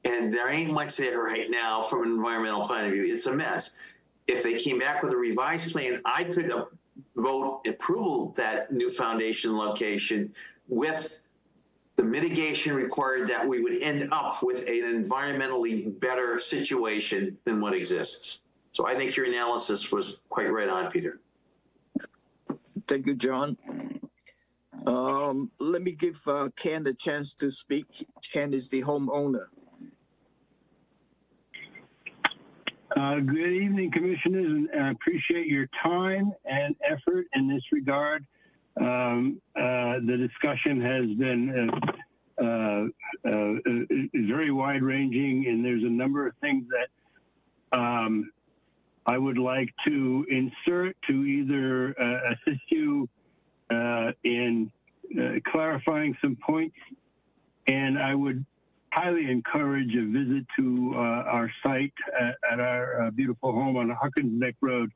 and there ain't much there right now from an environmental point of view, it's a mess. If they came back with a revised plan, I could vote approval of that new foundation location with the mitigation required that we would end up with an environmentally better situation than what exists. So I think your analysis was quite right on, Peter. Thank you, John. Let me give Ken the chance to speak. Ken is the homeowner. Good evening, commissioners, and I appreciate your time and effort in this regard. The discussion has been very wide-ranging, and there's a number of things that I would like to insert to either assist you in clarifying some points, and I would highly encourage a visit to our site at our beautiful home on Huckins Neck Road.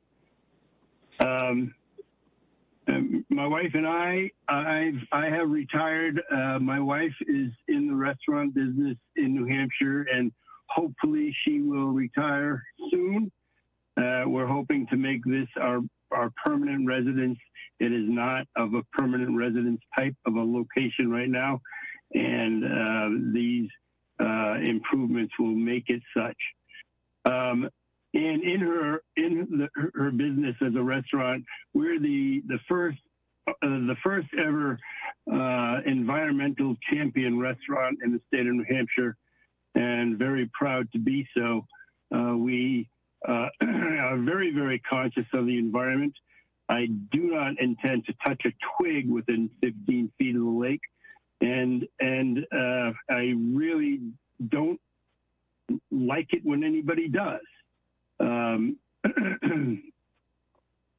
My wife and I have retired. My wife is in the restaurant business in New Hampshire, and hopefully she will retire soon. We're hoping to make this our permanent residence. It is not of a permanent residence type of a location right now, and these improvements will make it such. And in her business as a restaurant, we're the first ever environmental champion restaurant in the state of New Hampshire, and very proud to be so. We are very, very conscious of the environment. I do not intend to touch a twig within 15 feet of the lake. And I really don't like it when anybody does.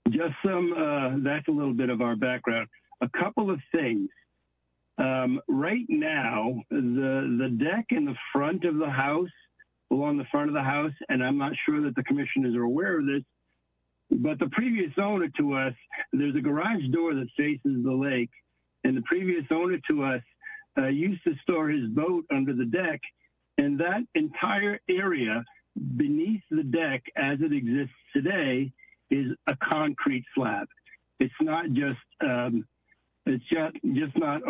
Just that's a little bit of our background. A couple of things. Right now, the deck in the front of the house, along the front of the house, and I'm not sure that the commissioners are aware of this, but the previous owner to us, there's a garage door that faces the lake, and the previous owner to us used to store his boat under the deck, and that entire area beneath the deck as it exists today is a concrete slab. It's not just not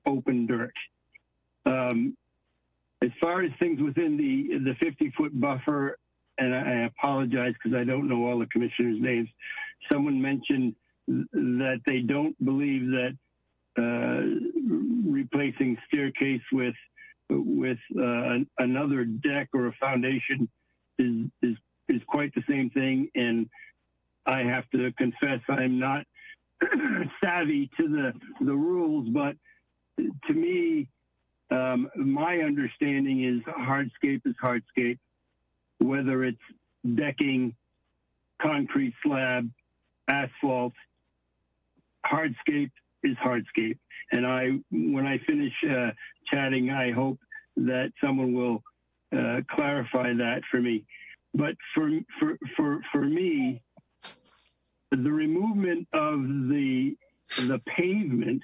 open dirt. As far as things within the 50-foot buffer, and I apologize because I don't know all the commissioners' names, someone mentioned that they don't believe that replacing staircase with another deck or a foundation is quite the same thing. And I have to confess I'm not savvy to the rules, but to me, my understanding is hardscape is hardscape, whether it's decking, concrete slab, asphalt. hardscape is hardscape. And when I finish chatting, I hope that someone will clarify that for me. But for me, the removal of the pavement,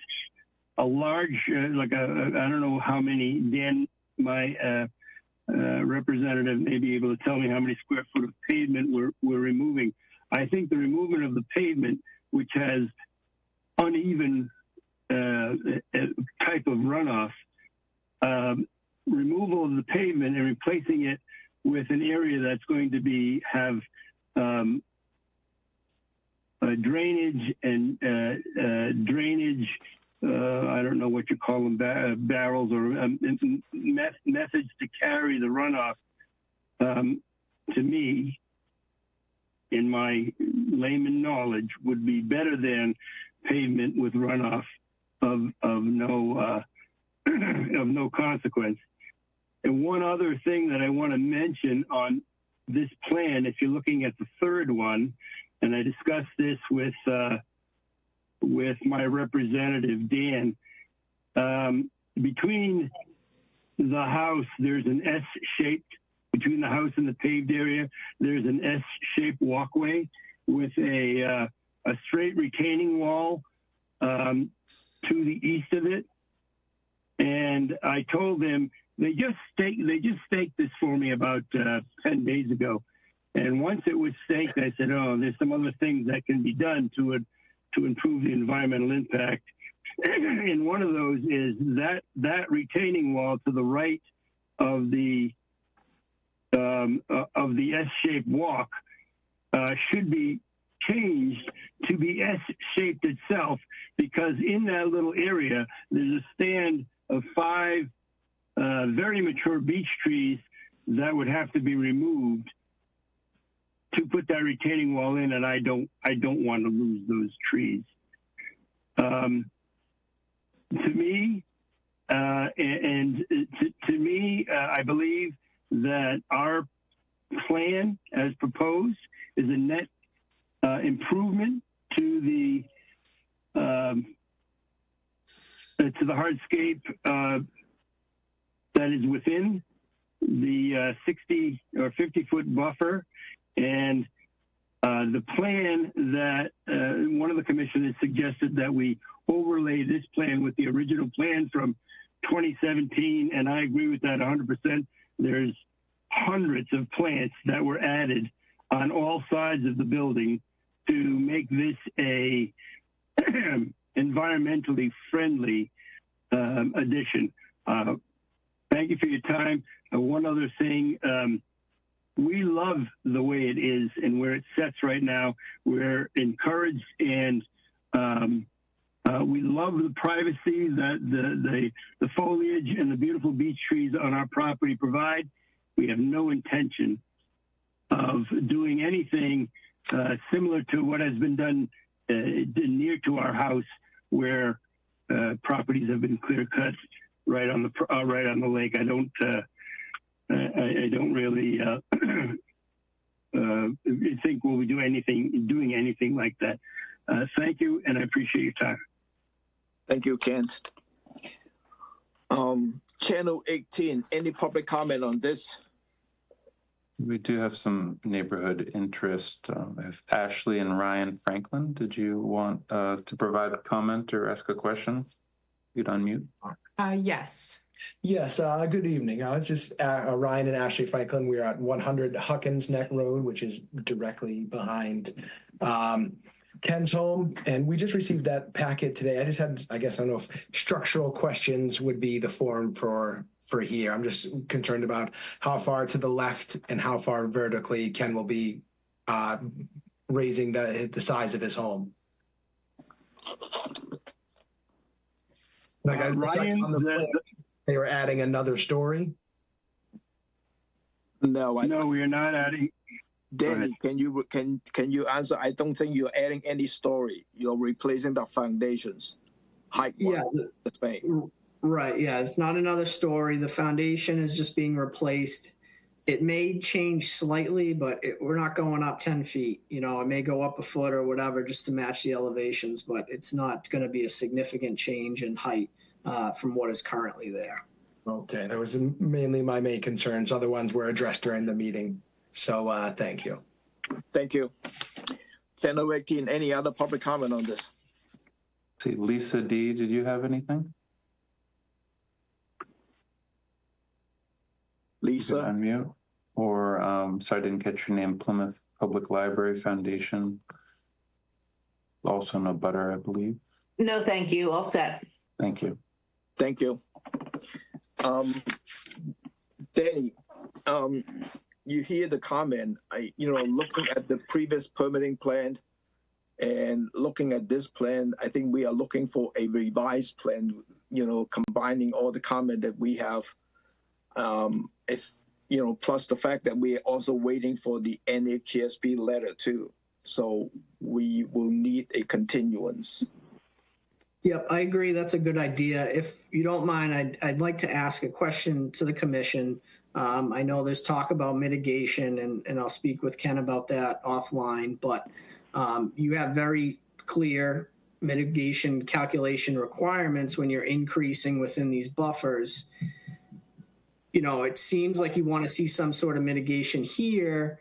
a large, I don't know how many, Dan, my representative may be able to tell me how many square foot of pavement we're removing. I think the removal of the pavement, which has uneven type of runoff, removal of the pavement and replacing it with an area that's going to have drainage and drainage. I don't know what you call them, barrels or methods to carry the runoff. To me, in my layman knowledge, would be better than pavement with runoff of no of no consequence. And one other thing that I want to mention on this plan, if you're looking at the third one, and I discussed this with my representative, Dan, between the house, there's an S-shaped, between the house and the paved area, there's an S-shaped walkway with a straight retaining wall to the east of it. And I told them, they just staked this for me about 10 days ago. And once it was staked, I said, oh, there's some other things that can be done to improve the environmental impact. And one of those is that retaining wall to the right of the S-shaped walk should be changed to be S-shaped itself, because in that little area, there's a stand of 5 very mature beech trees that would have to be removed to put that retaining wall in, and I don't want to lose those trees. To me, I believe that our plan, as proposed, is a net improvement to the hardscape that is within the 60 or 50-foot buffer. And the plan that one of the commissioners suggested that we overlay this plan with the original plan from 2017, and I agree with that 100%. There's hundreds of plants that were added on all sides of the building to make this a environmentally friendly addition. Thank you for your time. One other thing, we love the way it is and where it sits right now. We're encouraged, and we love the privacy that the foliage and the beautiful beech trees on our property provide. We have no intention of doing anything similar to what has been done near to our house, where properties have been clear cut right on the lake. I don't really think we'll be doing anything like that. Thank you, and I appreciate your time. Thank you, Kent. Channel 18, any public comment on this? We do have some neighborhood interest. I have Ashley and Ryan Franklin. Did you want to provide a comment or ask a question? You'd unmute. Yes. Yes, good evening. It's just Ryan and Ashley Franklin. We're at 100 Huckins Neck Road, which is directly behind Ken's home. And we just received that packet today. I just had, I don't know if structural questions would be the form for here. I'm just concerned about how far to the left and how far vertically Ken will be raising the size of his home. Ryan, on the plan, they were adding another story. No, we are not adding. Danny, can you answer? I don't think you're adding any story. You're replacing the foundations height. Yeah, that's right. Right. Yeah, it's not another story. The foundation is just being replaced. it may change slightly, but we're not going up 10 feet. You know, it may go up a foot or whatever just to match the elevations, but it's not going to be a significant change in height from what is currently there. Okay, that was mainly my main concerns. Other ones were addressed during the meeting. So thank you. Thank you. Channel 18, any other public comment on this? See, Lisa D, did you have anything? Lisa? You can unmute. Or, sorry, I didn't catch your name, Plymouth Public Library Foundation. Also no butter, I believe. No, thank you. All set. Thank you. Thank you. Danny, you hear the comment, looking at the previous permitting plan and looking at this plan, I think we are looking for a revised plan, combining all the comment that we have. Plus the fact that we're also waiting for the NHTSP letter too. So we will need a continuance. Yep, I agree. That's a good idea. If you don't mind, I'd like to ask a question to the commission. I know there's talk about mitigation, and I'll speak with Ken about that offline, but you have very clear mitigation calculation requirements when you're increasing within these buffers. It seems like you want to see some sort of mitigation here.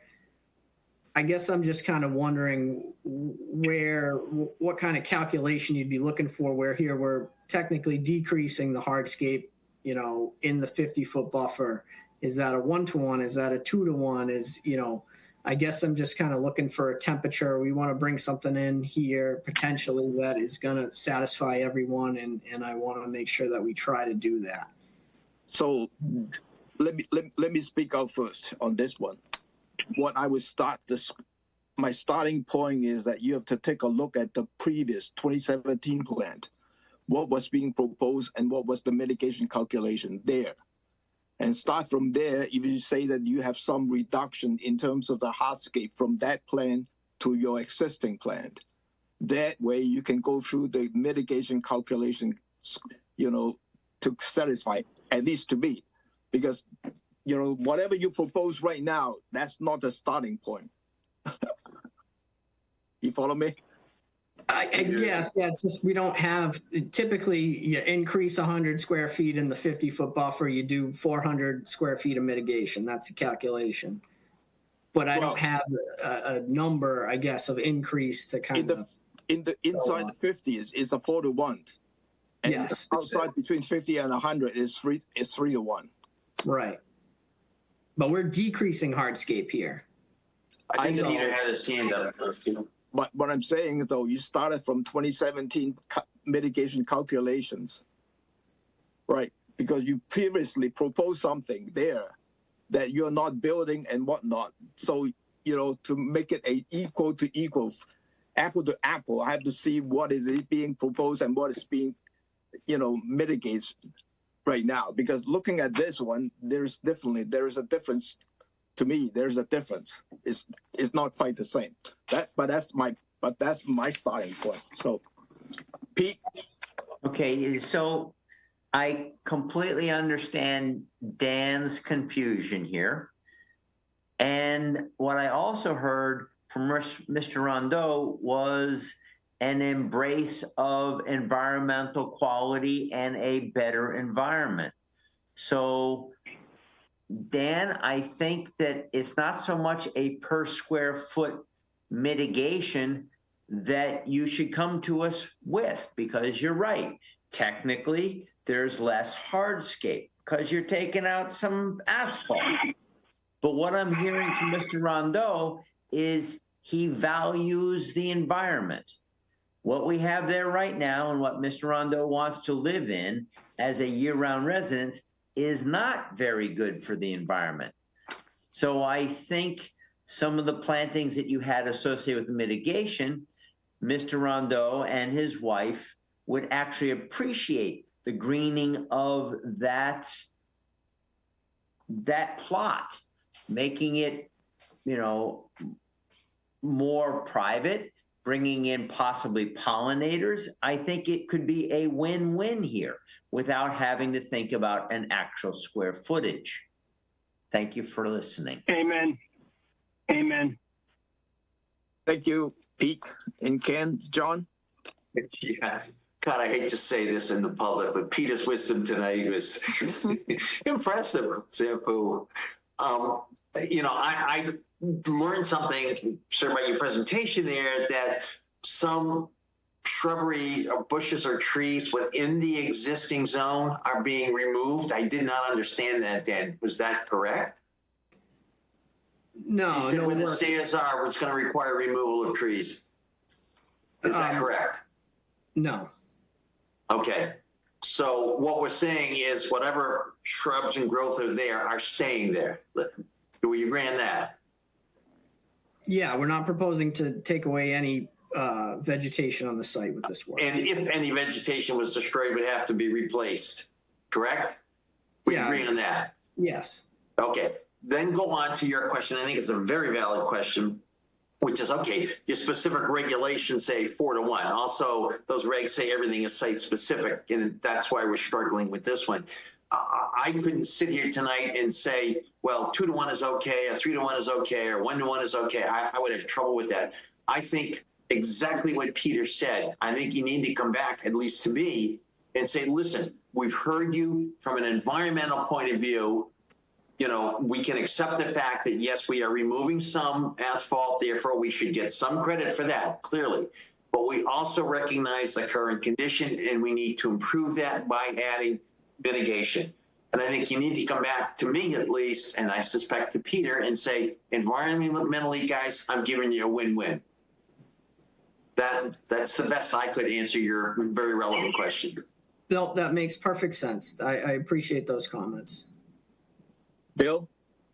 I guess I'm just kind of wondering what kind of calculation you'd be looking for, where here we're technically decreasing the hardscape, in the 50-foot buffer. Is that a 1-to-1? Is that a 2-to-1? I guess I'm just kind of looking for a temperature. We want to bring something in here potentially that is going to satisfy everyone, and I want to make sure that we try to do that. So let me speak out first on this one. What I would my starting point is that you have to take a look at the previous 2017 plan, what was being proposed and what was the mitigation calculation there. And start from there. If you say that you have some reduction in terms of the hardscape from that plan to your existing plan, that way you can go through the mitigation calculation, to satisfy, at least to me, because whatever you propose right now, that's not the starting point. You follow me? I guess, yeah, it's just we don't have, typically you increase 100 square feet in the 50-foot buffer, you do 400 square feet of mitigation. That's the calculation. But I don't have a number, I guess, of increase to kind of. Inside the 50 is a 4-to-1. And yes. Outside between 50 and 100 is 3-to-1. Right. But we're decreasing hardscape here. I think Peter had his hand up. But what I'm saying, though, you started from 2017 mitigation calculations, right? Because you previously proposed something there that you're not building and whatnot. So, to make it a equal to equal, apple to apple, I have to see what is being proposed and what is being, mitigates right now. Because looking at this one, there is a difference. To me, there's a difference. It's not quite the same. But that's my starting point. So, Pete. Okay, so I completely understand Dan's confusion here. And what I also heard from Mr. Rondeau was an embrace of environmental quality and a better environment. So, Dan, I think that it's not so much a per square foot mitigation that you should come to us with, because you're right. Technically, there's less hardscape because you're taking out some asphalt. But what I'm hearing from Mr. Rondeau is he values the environment. What we have there right now and what Mr. Rondeau wants to live in as a year-round residence is not very good for the environment. So I think some of the plantings that you had associated with the mitigation, Mr. Rondeau and his wife would actually appreciate the greening of that plot, making it, more private, bringing in possibly pollinators. I think it could be a win-win here without having to think about an actual square footage. Thank you for listening. Amen. Amen. Thank you, Pete and Ken. John? Yeah. God, I hate to say this in the public, but Peter's wisdom tonight was impressive, Sampu. I learned something, sir, by your presentation there, that some shrubbery or bushes or trees within the existing zone are being removed. I did not understand that, Dan. Was that correct? No, You said no where the work. stairs are, it's going to require removal of trees. Is that correct? No. Okay. So what we're saying is whatever shrubs and growth are there are staying there. Do we agree on that? Yeah, we're not proposing to take away any vegetation on the site with this work. And if any vegetation was destroyed, it would have to be replaced, correct? We Yeah. agree on that. Yes. Okay. Then go on to your question. I think it's a very valid question, which is, okay, your specific regulations say 4-to-1. Also, those regs say everything is site specific, and that's why we're struggling with this one. I couldn't sit here tonight and say, well, 2-to-1 is okay, or 3-to-1 is okay, or 1-to-1 is okay. I would have trouble with that. I think exactly what Peter said. I think you need to come back, at least to me, and say, listen, we've heard you from an environmental point of view. You know, we can accept the fact that, yes, we are removing some asphalt, therefore we should get some credit for that, clearly. But we also recognize the current condition, and we need to improve that by adding mitigation. And I think you need to come back to me, at least, and I suspect to Peter, and say, environmentally, guys, I'm giving you a win-win. That's the best I could answer your very relevant question. Bill, that makes perfect sense. I appreciate those comments. Bill?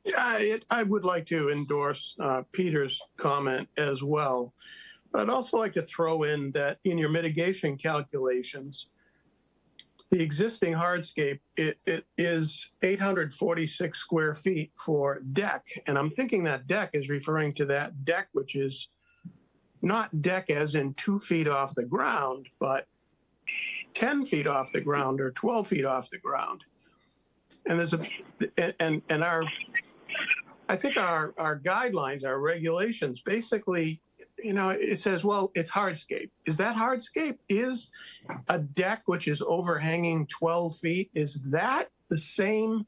Yeah, I would like to endorse Peter's comment as well. But I'd also like to throw in that in your mitigation calculations, the existing hardscape, it is 846 square feet for deck. And I'm thinking that deck is referring to that deck, which is not deck as in 2 feet off the ground, but 10 feet off the ground or 12 feet off the ground. And there's I think our guidelines, our regulations, basically, it says, well, it's hardscape. Is that hardscape? Is a deck which is overhanging 12 feet, is that the same?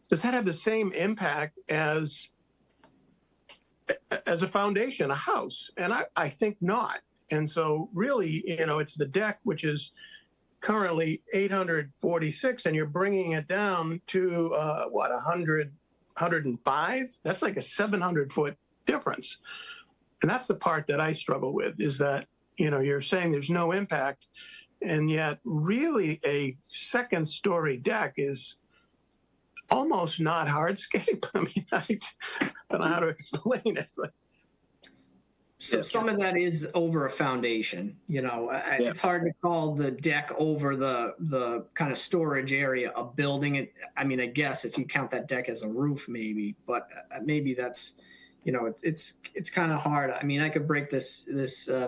Does that have the same impact as a foundation, a house? And I think not. And so really, it's the deck, which is currently 846, and you're bringing it down to 105? That's like a 700-foot difference. And that's the part that I struggle with, is that, you're saying there's no impact, and yet really a second-story deck is almost not hardscape. I mean, I don't know how to explain it, but. So some of that is over a foundation, It's hard to call the deck over the kind of storage area of building it. I mean, I guess if you count that deck as a roof, maybe, but maybe that's, it's kind of hard. I mean, I could break this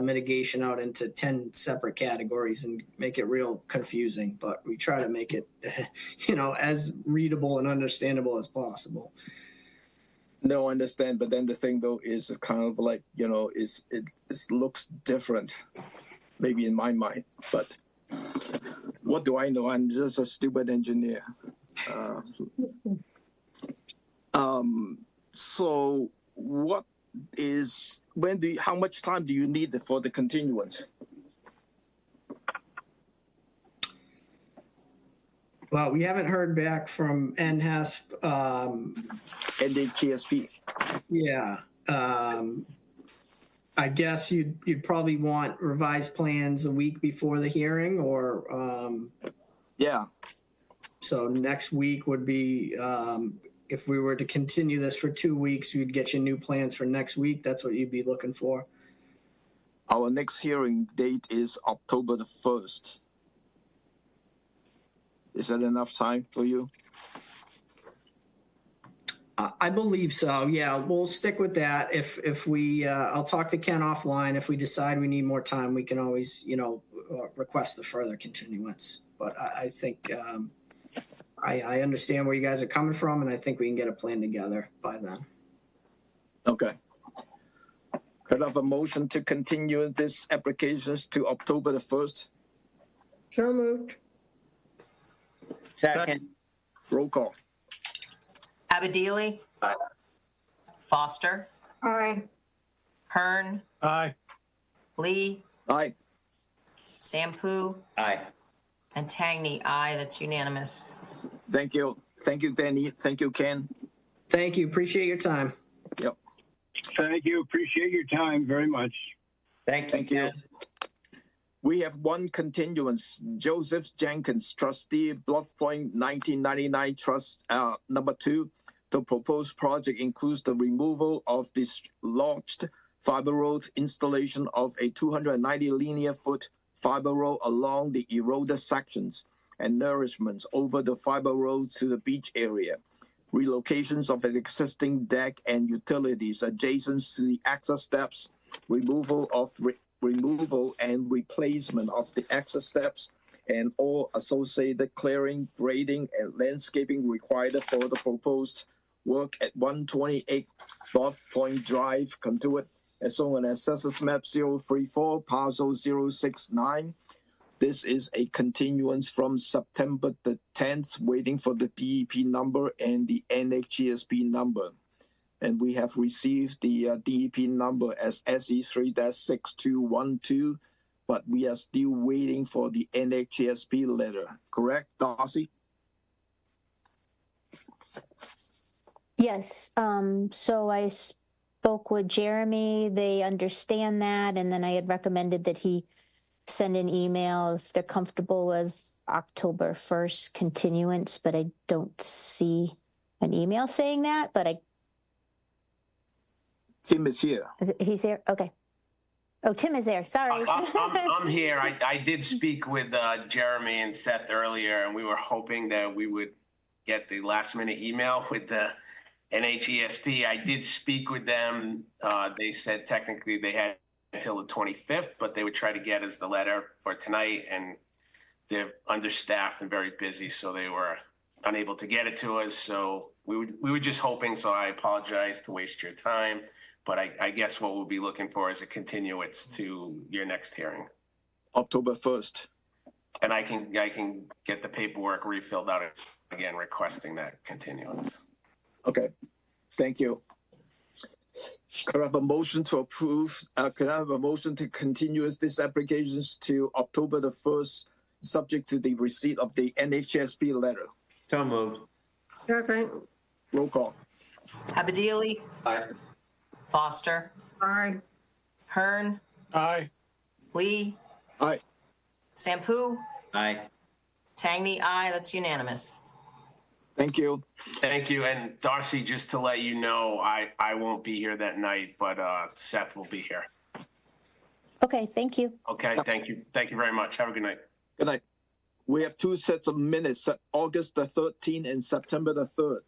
mitigation out into 10 separate categories and make it real confusing, but we try to make it, as readable and understandable as possible. No, I understand. But then the thing, though, is kind of like, it looks different, maybe in my mind. But what do I know? I'm just a stupid engineer. So how much time do you need for the continuance? Well, we haven't heard back from NHASP. NHTSP. Yeah. I guess you'd probably want revised plans a week before the hearing, or Yeah. so next week would be, if we were to continue this for 2 weeks, we'd get you new plans for next week. That's what you'd be looking for. Our next hearing date is October the 1st. Is that enough time for you? I believe so. Yeah, we'll stick with that. If we, I'll talk to Ken offline. If we decide we need more time, we can always, request the further continuance. But I think I understand where you guys are coming from, and I think we can get a plan together by then. Okay. Could I have a motion to continue this applications to October the 1st? So moved. Second. Roll call. Abadili. Aye. Foster. Aye. Hearn. Aye. Lee. Aye. Sampu. Aye. And Tangney. Aye. That's unanimous. Thank you. Thank you, Danny. Thank you, Ken. Thank you. Appreciate your time. Yep. Thank you. Appreciate your time very much. Thank you. Ken. We have one continuance. Joseph Jenkins, trustee, Bluff Point 1999 Trust number 2. The proposed project includes the removal of dislodged fiber road, installation of a 290 linear foot fiber road along the eroded sections, and nourishment over the fiber road to the beach area. Relocations of an existing deck and utilities adjacent to the access steps, removal and replacement of the access steps, and all associated clearing, grading, and landscaping required for the proposed work at 128 Bluff Point Drive, Conduit, as shown on Assessors Map 034, Parcel 069. This is a continuance from September the 10th, waiting for the DEP number and the NHGSP number. And we have received the DEP number as SE3-6212, but we are still waiting for the NHGSP letter. Correct, Darcy? Yes, so I spoke with Jeremy, they understand that, and then I had recommended that he send an email if they're comfortable with October 1st continuance, but I don't see an email saying that, but Tim is here. he's there, okay. Oh, Tim is there, sorry. I'm here. I did speak with Jeremy and Seth earlier, and we were hoping that we would get the last minute email with the NHESP. I did speak with them. They said technically they had until the 25th, but they would try to get us the letter for tonight, and they're understaffed and very busy, so they were unable to get it to us. So we were just hoping, so I apologize to waste your time, but I guess what we'll be looking for is a continuance to your next hearing. October 1st. And I can get the paperwork refilled out again, requesting that continuance. Okay, thank you. Could I have a motion to approve? Could I have a motion to continue these applications to October the 1st, subject to the receipt of the NHSP letter? So moved. Second. Roll call. Abadili. Aye. Foster. Aye. Hearn. Aye. Lee. Aye. Sampu. Aye. Tangney. Aye. That's unanimous. Thank you. Thank you. And Darcy, just to let you know, I won't be here that night, but Seth will be here. Okay, thank you. Okay, thank you. Thank you very much. Have a good night. Good night. We have two sets of minutes, August the 13th and September the 3rd.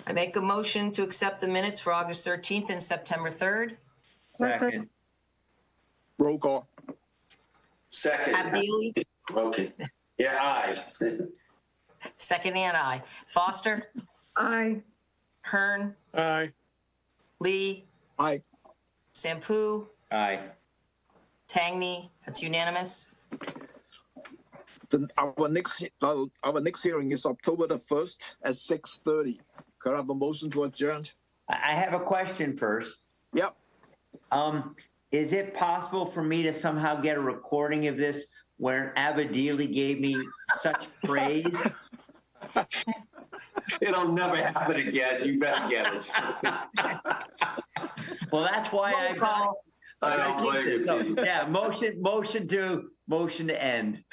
I make a motion to accept the minutes for August 13th and September 3rd. Second. Roll call. Second. Abdili. Okay. Yeah, aye. Second and I. Foster. Aye. Hearn. Aye. Lee. Aye. Sampu. Aye. Tangney. That's unanimous. Our next hearing is October the 1st at 6:30. Could I have a motion to adjourn? I have a question first. Yep. Is it possible for me to somehow get a recording of this where Abadili gave me such praise? It'll never happen again. You better get it. Well, that's why I got. I don't blame you. So, yeah, motion to end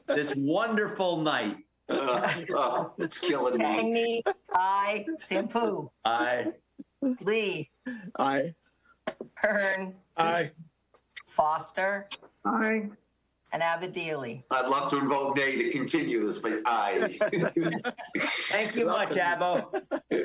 this wonderful night. It's killing me. Tangney. Aye. Sampu. Aye. Lee. Aye. Hearn. Aye. Foster. Aye. And Abadili. I'd love to vote nay to continue this, but aye. Thank you much, Abbo.